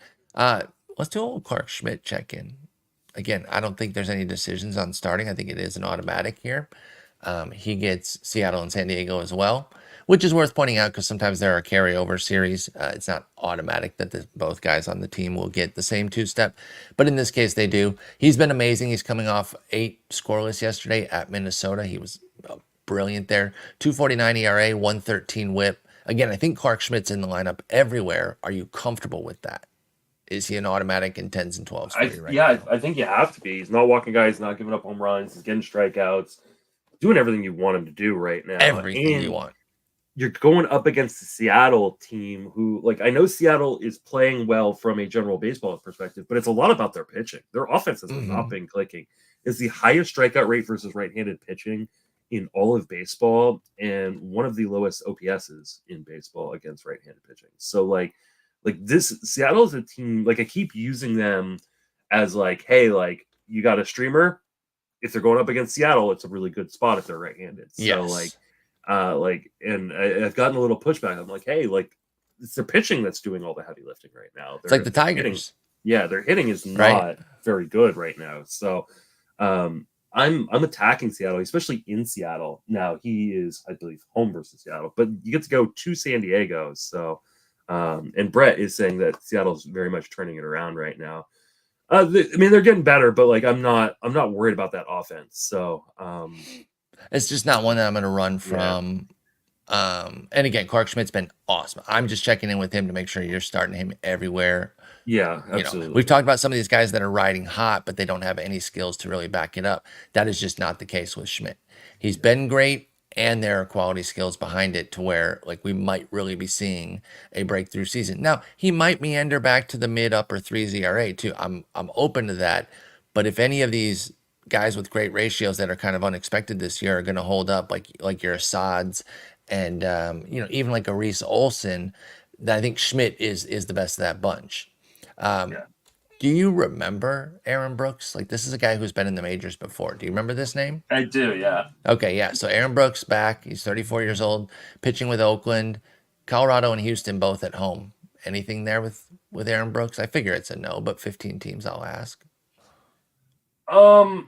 Let's do a little Clarke Schmidt check-in. Again, I don't think there's any decisions on starting. I think it is an automatic here. He gets Seattle and San Diego as well, which is worth pointing out because sometimes there are carryover series. It's not automatic that both guys on the team will get the same 2-step, but in this case they do. He's been amazing. He's coming off 8 scoreless yesterday at Minnesota. He was brilliant there. 2.49 ERA, 1.13 WHIP. Again, I think Clarke Schmidt's in the lineup everywhere. Are you comfortable with that? Is he an automatic in 10s and 12s for you right now? I think you have to be. He's not walking guys, not giving up home runs, he's getting strikeouts, doing everything you want him to do right now. Everything you want. You're going up against the Seattle team who, like, I know Seattle is playing well from a general baseball perspective, but it's a lot about their pitching. Their offense has not been clicking. It's the highest strikeout rate versus right-handed pitching in all of baseball and one of the lowest OPSs in baseball against right-handed pitching. So, like this Seattle is a team, like I keep using them as like, hey, like you got a streamer. If they're going up against Seattle, it's a really good spot if they're right-handed. So Yes. and I've gotten a little pushback. I'm like, hey, like it's their pitching that's doing all the heavy lifting right now. It's like the Tigers. Their hitting is not very good right now. So I'm attacking Seattle, especially in Seattle. Now he is, I believe, home versus Seattle, but you get to go to San Diego. So and Brett is saying that Seattle's very much turning it around right now. They're getting better, but like I'm not worried about that offense. So it's just not one that I'm going to run from. Yeah. And again, Clarke Schmidt's been awesome. I'm just checking in with him to make sure you're starting him everywhere. Yeah, absolutely. We've talked about some of these guys that are riding hot, but they don't have any skills to really back it up. That is just not the case with Schmidt. He's been great, and there are quality skills behind it to where like we might really be seeing a breakthrough season. Now, he might meander back to the mid-upper 3s ERA too. I'm open to that. But if any of these guys with great ratios that are kind of unexpected this year are going to hold up, like your Assads and even like a Reese Olson, I think Schmidt is the best of that bunch. Do you remember Aaron Brooks? Like, this is a guy who's been in the majors before. Do you remember this name? I do, yeah. Okay, yeah. So Aaron Brooks back. He's 34 years old, pitching with Oakland, Colorado, and Houston both at home. Anything there with Aaron Brooks? I figure it's a no, but 15 teams I'll ask. I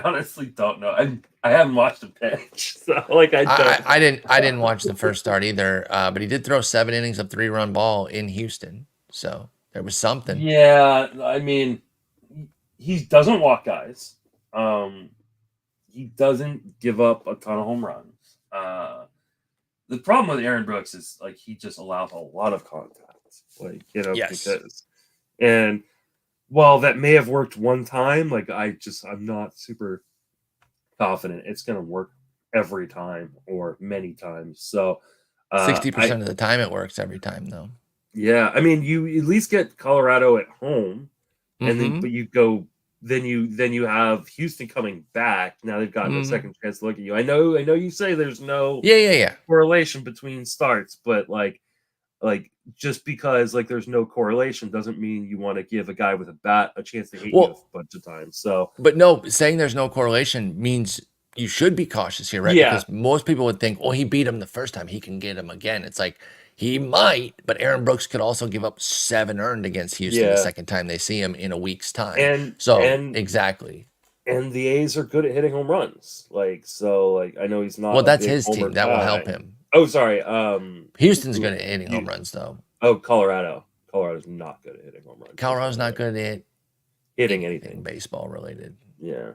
honestly don't know. I haven't watched him pitch, so like I didn't watch the first start either. But he did throw 7 innings of 3-run ball in Houston, so there was something. Yeah, I mean, he doesn't walk guys. He doesn't give up a ton of home runs. The problem with Aaron Brooks is like he just allows a lot of contact, because and while that may have worked one time, like I'm not super confident it's going to work every time or many times. So 60% of the time it works every time though. Yeah, I mean, you at least get Colorado at home, and then you have Houston coming back. Now they've gotten a second chance to look at you. I know you say there's no correlation between starts, but like just because like there's no correlation doesn't mean you want to give a guy with a bat a chance to hit you a bunch of times. So, but no, saying there's no correlation means you should be cautious here, right? Yeah. Because most people would think, well, he beat him the first time, he can get him again. It's like he might, but Aaron Brooks could also give up 7 earned against Houston the second time they see him in a week's time. Exactly. And the A's are good at hitting home runs. I know he's not. Well, that's his team. That will help him. Oh, sorry. Houston's good at hitting home runs, though. Oh, Colorado. Colorado's not good at hitting home runs. Colorado's not good at hitting anything baseball related. Yeah.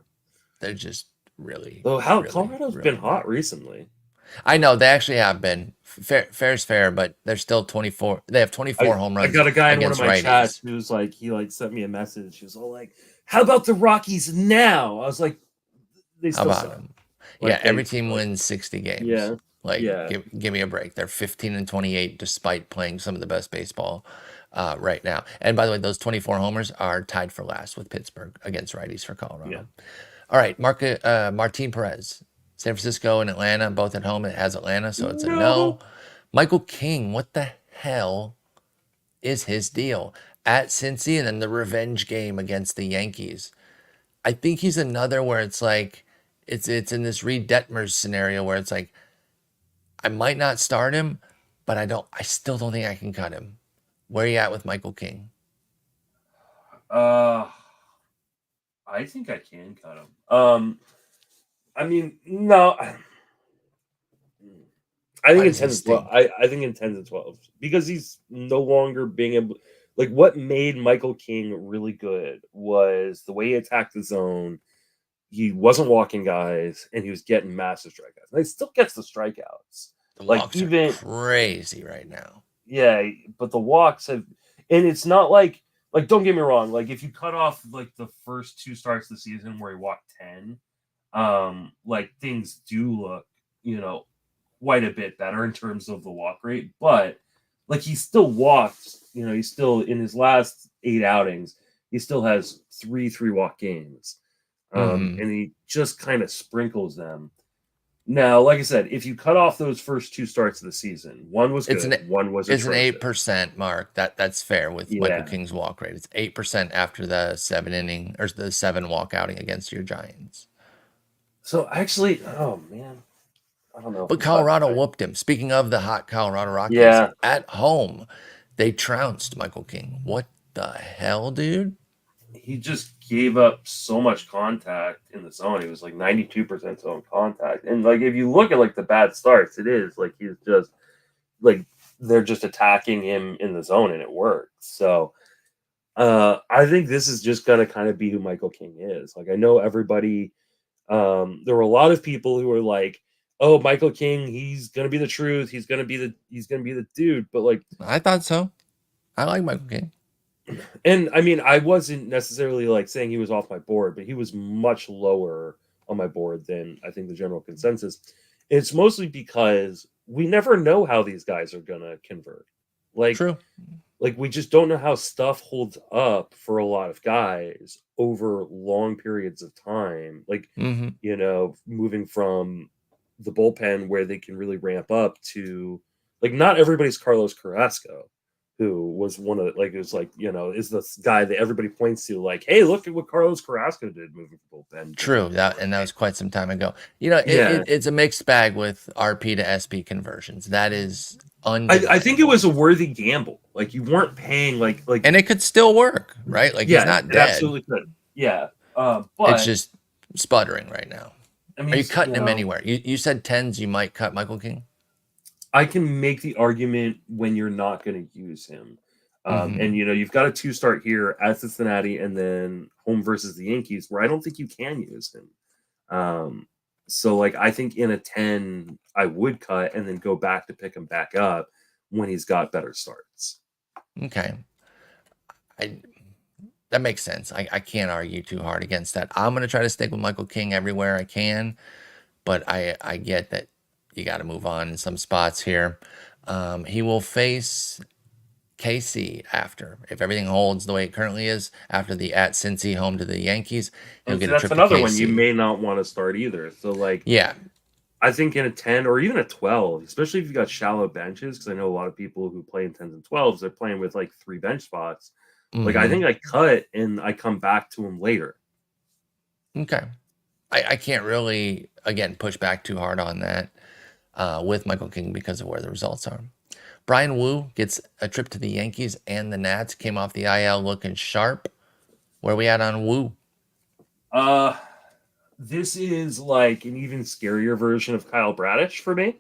They're just really. Colorado's been hot recently. I know they actually have been. Fair's fair, but they're still 24. They have 24 home runs. I got a guy in one of my righties. chats who's like, he like sent me a message. He was all like, "How about the Rockies now?" I was like, "They still suck." Them? Like, yeah, every team wins 60 games. Yeah, like give me a break. They're 15-28 despite playing some of the best baseball right now. And by the way, those 24 homers are tied for last with Pittsburgh against righties for Colorado. Yeah. All right, Martín Pérez. San Francisco and Atlanta, both at home. It has Atlanta, so it's a no. Michael King, what the hell is his deal? At Cincy and then the revenge game against the Yankees. I think he's another where it's like, it's in this Reid Detmers scenario where it's like, I might not start him, but I still don't think I can cut him. Where are you at with Michael King? I think I can cut him. I mean, no. I think in 10 to 12. I think in 10 to 12 because he's no longer being able. Like what made Michael King really good was the way he attacked the zone. He wasn't walking guys, and he was getting massive strikeouts. And he still gets the strikeouts. The walks are crazy right now. Yeah, but the walks have, and it's not like don't get me wrong. Like if you cut off like the first 2 starts of the season where he walked 10. Like things do look, quite a bit better in terms of the walk rate, but like he still walked, he's still in his last 8 outings, he still has 3 walk games. And he just kind of sprinkles them. Now, like I said, if you cut off those first 2 starts of the season, one was good, one was it's an 8% mark. That's fair with Michael King's walk rate. It's 8% after the 7 inning or the 7 walk outing against your Giants. So actually, oh man, I don't know. But Colorado whooped him. Speaking of the hot Colorado Rockies, at home, they trounced Michael King. What the hell, dude? He just gave up so much contact in the zone. He was like 92% zone contact. And like if you look at like the bad starts, it is like he's just like they're just attacking him in the zone and it works. So I think this is just gonna kind of be who Michael King is. Like I know everybody. There were a lot of people who were like, "Oh, Michael King, he's gonna be the truth. He's gonna be the dude." But like, I thought so. I like Michael King, and I mean, I wasn't necessarily like saying he was off my board, but he was much lower on my board than I think the general consensus. It's mostly because we never know how these guys are gonna convert. Like, true. Like we just don't know how stuff holds up for a lot of guys over long periods of time. Like, moving from the bullpen where they can really ramp up to like not everybody's Carlos Carrasco, who was one of like it was like, is this guy that everybody points to like, hey, look at what Carlos Carrasco did moving from bullpen. True. That was quite some time ago. It's a mixed bag with RP to SP conversions. That is I think it was a worthy gamble. Like you weren't paying like and it could still work, right? Like he's not dead. Absolutely could. Yeah. But it's just sputtering right now. I mean, are you cutting him anywhere? You said 10s you might cut Michael King? I can make the argument when you're not going to use him. And you've got a 2 start here at Cincinnati and then home versus the Yankees where I don't think you can use him. So like I think in a 10 I would cut and then go back to pick him back up when he's got better starts. Okay. That makes sense. I can't argue too hard against that. I'm going to try to stick with Michael King everywhere I can, but I get that you got to move on in some spots here. He will face KC after. If everything holds the way it currently is, after the at Cincy home to the Yankees, he'll get a trip to KC. That's another one you may not want to start either. So like, I think in a 10 or even a 12, especially if you've got shallow benches, because I know a lot of people who play in 10s and 12s, they're playing with like 3 bench spots. Like I think I cut and I come back to him later. Okay. I can't really, again, push back too hard on that with Michael King because of where the results are. Bryan Woo gets a trip to the Yankees and the Nats. Came off the IL looking sharp. Where are we at on Woo? This is like an even scarier version of Kyle Bradish for me.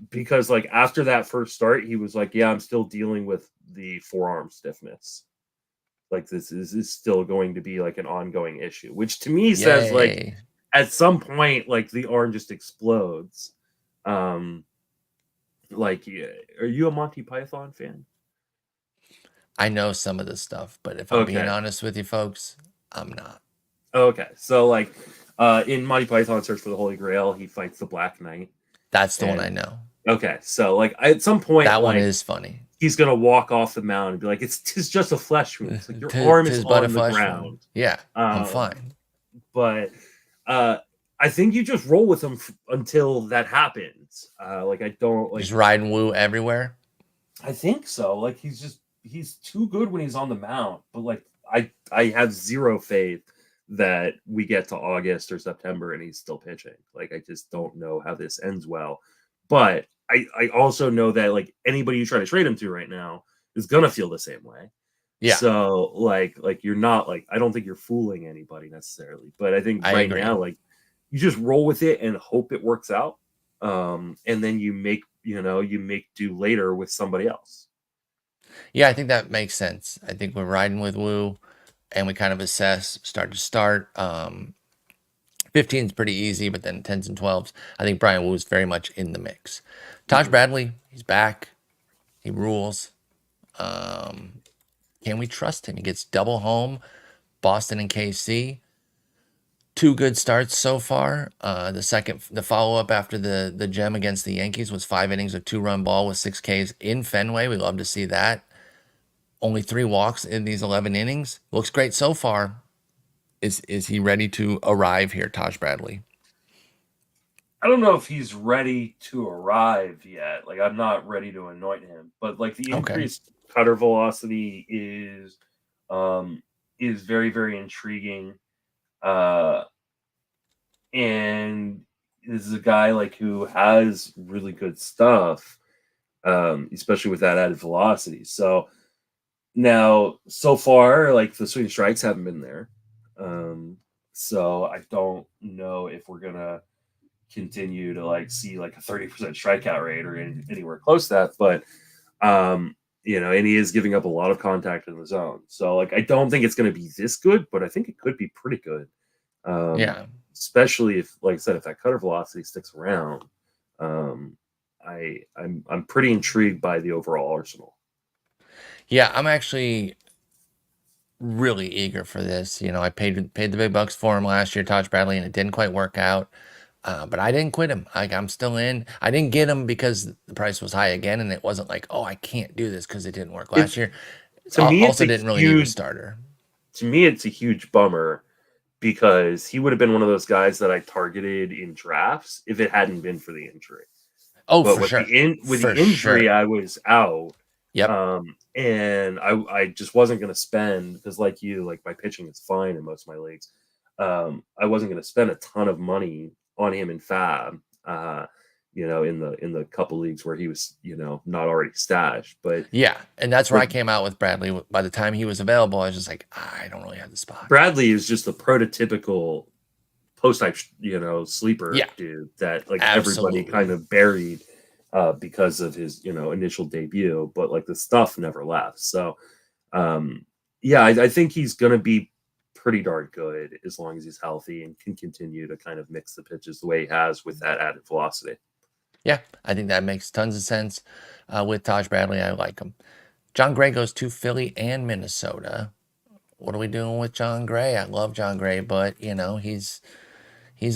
Because like after that first start, he was like, yeah, I'm still dealing with the forearm stiffness. Like this is still going to be like an ongoing issue, which to me says like at some point, like the arm just explodes. Like, are you a Monty Python fan? I know some of this stuff, but if I'm being honest with you folks, I'm not. Okay, so like in Monty Python Search for the Holy Grail, he fights the Black Knight. That's the one I know. Okay, so like at some point, that one is funny. He's gonna walk off the mound and be like, "It's just a flesh wound. It's like your arm is on the ground." Wound. Yeah, I'm fine. But I think you just roll with him until that happens. Like I don't like just riding Woo everywhere. I think so. Like he's too good when he's on the mound. But like I have zero faith that we get to August or September and he's still pitching. Like I just don't know how this ends well. But I also know that like anybody you try to trade him to right now is gonna feel the same way. Yeah. So like you're not like I don't think you're fooling anybody necessarily. But I think right now like you just roll with it and hope it works out. And then you make do later with somebody else. Yeah, I think that makes sense. I think we're riding with Woo and we kind of assess start to start. 15 is pretty easy, but then 10s and 12s, I think Bryan Woo is very much in the mix. Taj Bradley, he's back. He rules. Can we trust him? He gets double home, Boston and KC. 2 good starts so far. The follow-up after the gem against the Yankees was 5 innings of 2-run ball with 6 Ks in Fenway. We love to see that. Only 3 walks in these 11 innings. Looks great so far. Is he ready to arrive here, Taj Bradley? I don't know if he's ready to arrive yet. Like I'm not ready to anoint him, but like the increased cutter velocity is very, very intriguing. And this is a guy like who has really good stuff, especially with that added velocity. So now, so far, like the swing strikes haven't been there. So I don't know if we're gonna continue to like see like a 30% strikeout rate or anywhere close to that. But and he is giving up a lot of contact in the zone. So like I don't think it's gonna be this good, but I think it could be pretty good. Especially if, like I said, if that cutter velocity sticks around. I'm pretty intrigued by the overall arsenal. Yeah, I'm actually really eager for this. I paid the big bucks for him last year, Taj Bradley, and it didn't quite work out. But I didn't quit him. I'm still in. I didn't get him because the price was high again, and it wasn't like, oh, I can't do this because it didn't work last year. To me, also didn't really need a starter. To me, it's a huge bummer because he would have been one of those guys that I targeted in drafts if it hadn't been for the injury. Oh, but for with sure. The injury, I was out. Yep. And I just wasn't going to spend because, like you, like my pitching is fine in most of my leagues. I wasn't going to spend a ton of money on him in Fab. In the couple leagues where he was, not already stashed. But yeah, and that's where I came out with Bradley. By the time he was available, I was just like, I don't really have the spot. Bradley is just the prototypical post type, sleeper dude that like everybody kind of buried because of his, initial debut, but like the stuff never left. So, I think he's going to be pretty darn good as long as he's healthy and can continue to kind of mix the pitches the way he has with that added velocity. Yeah, I think that makes tons of sense with Taj Bradley. I like him. Jon Gray goes to Philly and Minnesota. What are we doing with Jon Gray? I love Jon Gray, but, he's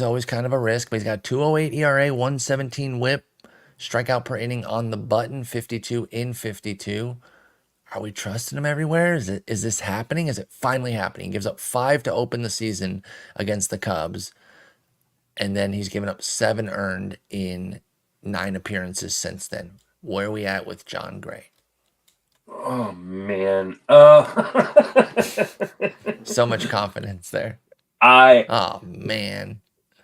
always kind of a risk. But he's got 2.08 ERA, 117 whip, strikeout per inning on the button, 52 in 52. Are we trusting him everywhere? Is this happening? Is it finally happening? He gives up 5 to open the season against the Cubs, and then he's given up 7 earned in 9 appearances since then. Where are we at with Jon Gray? Oh man, so much confidence there. Oh man,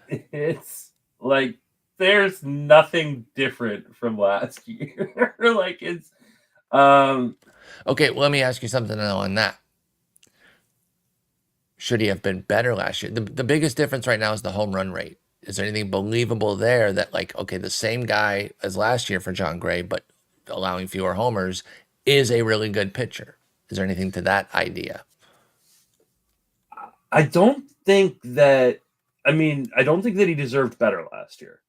it's like there's nothing different from last year. Like it's okay, well, let me ask you something on that. Should he have been better last year? The biggest difference right now is the home run rate. Is there anything believable there that, like, okay, the same guy as last year for Jon Gray, but allowing fewer homers, is a really good pitcher? Is there anything to that idea? I don't think that I mean, I don't think that he deserved better last year.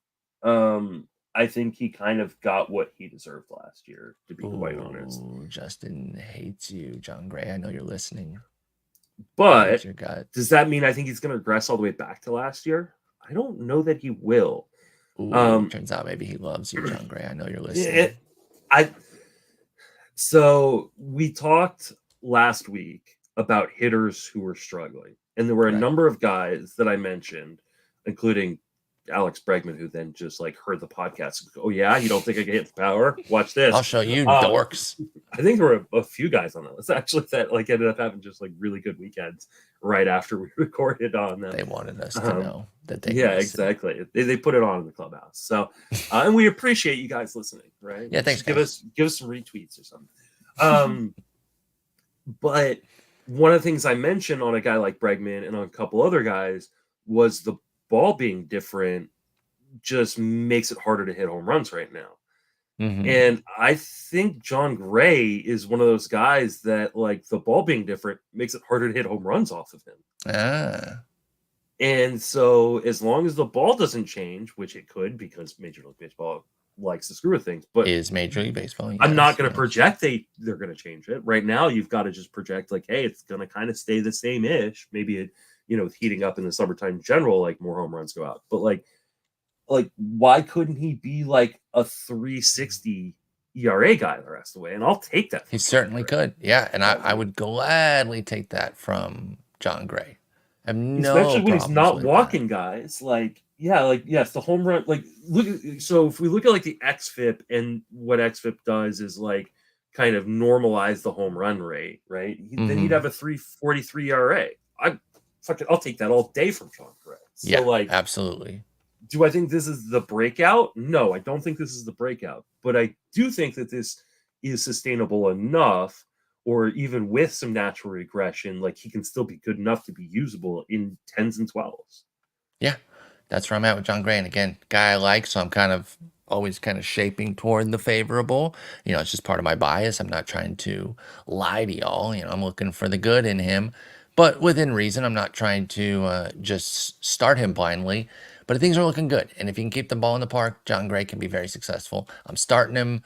I think he kind of got what he deserved last year, to be quite honest. Justin hates you, Jon Gray. I know you're listening. But does that mean I think he's going to regress all the way back to last year? I don't know that he will. Turns out maybe he loves you, Jon Gray. I know you're listening. So we talked last week about hitters who were struggling. And there were a number of guys that I mentioned, including Alex Bregman, who then just like heard the podcast and go, oh yeah, you don't think I can hit power? Watch this. I'll show you, dorks. I think there were a few guys on that list actually that like ended up having just like really good weekends right after we recorded on them. They wanted us to know that they exactly. They put it on in the clubhouse. So and we appreciate you guys listening, right? Yeah, thanks. Give us some retweets or something. But one of the things I mentioned on a guy like Bregman and on a couple other guys was the ball being different just makes it harder to hit home runs right now. And I think Jon Gray is one of those guys that like the ball being different makes it harder to hit home runs off of him. And so as long as the ball doesn't change, which it could because Major League Baseball likes to screw with things, but is Major League Baseball. I'm not going to project they're going to change it. Right now, you've got to just project like, hey, it's going to kind of stay the same-ish. Maybe it, with heating up in the summertime in general, like more home runs go out. But like why couldn't he be like a 360 ERA guy the rest of the way? And I'll take that. He certainly could. Yeah, and I would gladly take that from Jon Gray. Especially when he's not walking guys. Like, yes, the home run. Like, so if we look at like the xFIP, and what xFIP does is like kind of normalize the home run rate, right? Then he'd have a 3.43 ERA. I'll take that all day from Jon Gray. So absolutely. Do I think this is the breakout? No, I don't think this is the breakout. But I do think that this is sustainable enough, or even with some natural regression, like he can still be good enough to be usable in 10s and 12s. Yeah, that's where I'm at with Jon Gray. And again, guy I like, so I'm always shaping toward the favorable. It's just part of my bias. I'm not trying to lie to y'all. I'm looking for the good in him, but within reason. I'm not trying to just start him blindly. But things are looking good. And if he can keep the ball in the park, Jon Gray can be very successful. I'm starting him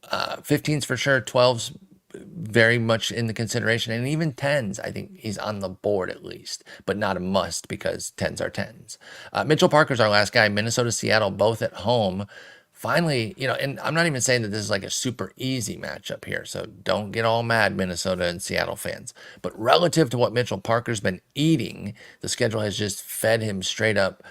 15s for sure, 12s very much in the consideration, and even 10s. I think he's on the board at least, but not a must because 10s are 10s. Mitchell Parker's our last guy. Minnesota, Seattle, both at home. Finally, and I'm not even saying that this is like a super easy matchup here, so don't get all mad, Minnesota and Seattle fans. But relative to what Mitchell Parker's been eating, the schedule has just fed him straight up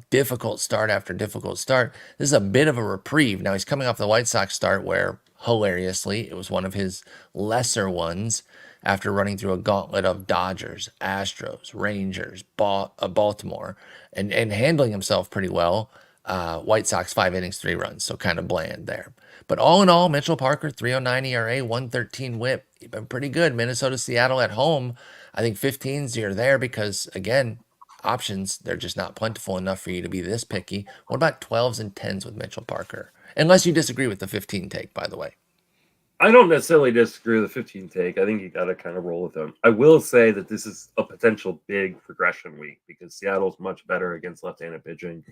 difficult start after difficult start. This is a bit of a reprieve. Now he's coming off the White Sox start where, hilariously, it was one of his lesser ones after running through a gauntlet of Dodgers, Astros, Rangers, Baltimore, and handling himself pretty well. White Sox 5 innings, 3 runs, so kind of bland there. But all in all, Mitchell Parker, 3.09 ERA, 1.13 WHIP. He's been pretty good. Minnesota, Seattle at home. I think 15s are there because, again, options, they're just not plentiful enough for you to be this picky. What about 12s and 10s with Mitchell Parker? Unless you disagree with the 15 take, by the way. I don't necessarily disagree with the 15 take. I think you got to kind of roll with them. I will say that this is a potential big progression week because Seattle's much better against left-handed pitching.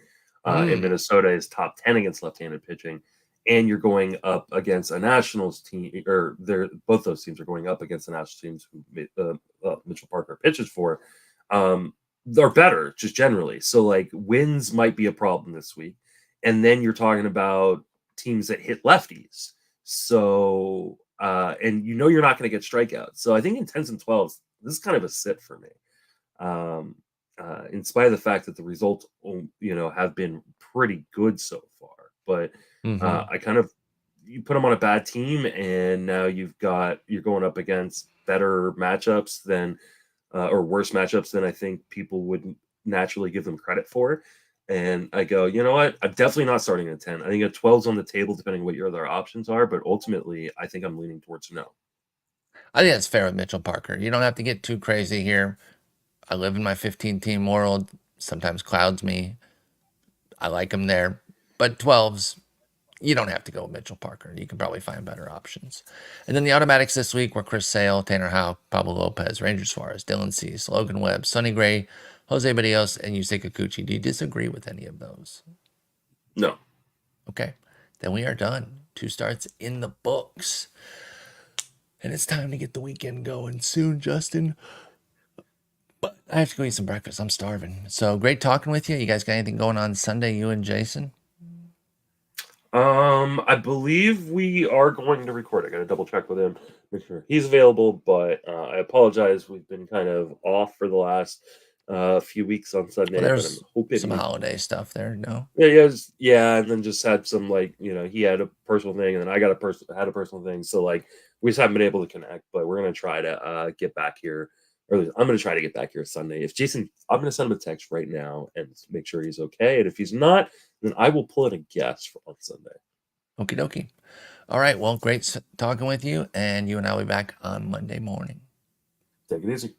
And Minnesota is top 10 against left-handed pitching. And you're going up against a Nationals team, or both those teams are going up against the Nationals teams who Mitchell Parker pitches for. They're better just generally. So like wins might be a problem this week. And then you're talking about teams that hit lefties. So, and you're not going to get strikeouts. So I think in 10s and 12s, this is kind of a sit for me. In spite of the fact that the results, have been pretty good so far. But you put them on a bad team and now you're going up against better matchups than or worse matchups than I think people would naturally give them credit for. And I go, you know what? I'm definitely not starting at 10. I think a 12's on the table, depending on what your other options are. But ultimately, I think I'm leaning towards no. I think that's fair with Mitchell Parker. You don't have to get too crazy here. I live in my 15-team world. Sometimes clouds me. I like him there. But 12s, you don't have to go with Mitchell Parker. You can probably find better options. And then the automatics this week were Chris Sale, Tanner Houck, Pablo Lopez, Ranger Suarez, Dylan Cease, Logan Webb, Sonny Gray, Jose Berrios, and you say Kikuchi. Do you disagree with any of those? No. Okay, then we are done. 2 starts in the books. And it's time to get the weekend going soon, Justin. But I have to go eat some breakfast. I'm starving. So great talking with you. You guys got anything going on Sunday, you and Jason? I believe we are going to record. I got to double check with him, make sure he's available. But I apologize. We've been kind of off for the last few weeks on Sunday. Well, but I'm there's hoping some holiday stuff there, no? Yeah, and then just had some he had a personal thing, and then I had a personal thing. So we just haven't been able to connect. But we're gonna try to get back here. Or I'm gonna try to get back here Sunday. If Jason, I'm gonna send him a text right now and make sure he's okay. And if he's not, then I will pull in a guest on Sunday. Okie dokie. All right. Well, great talking with you. And you and I will be back on Monday morning. Take it easy.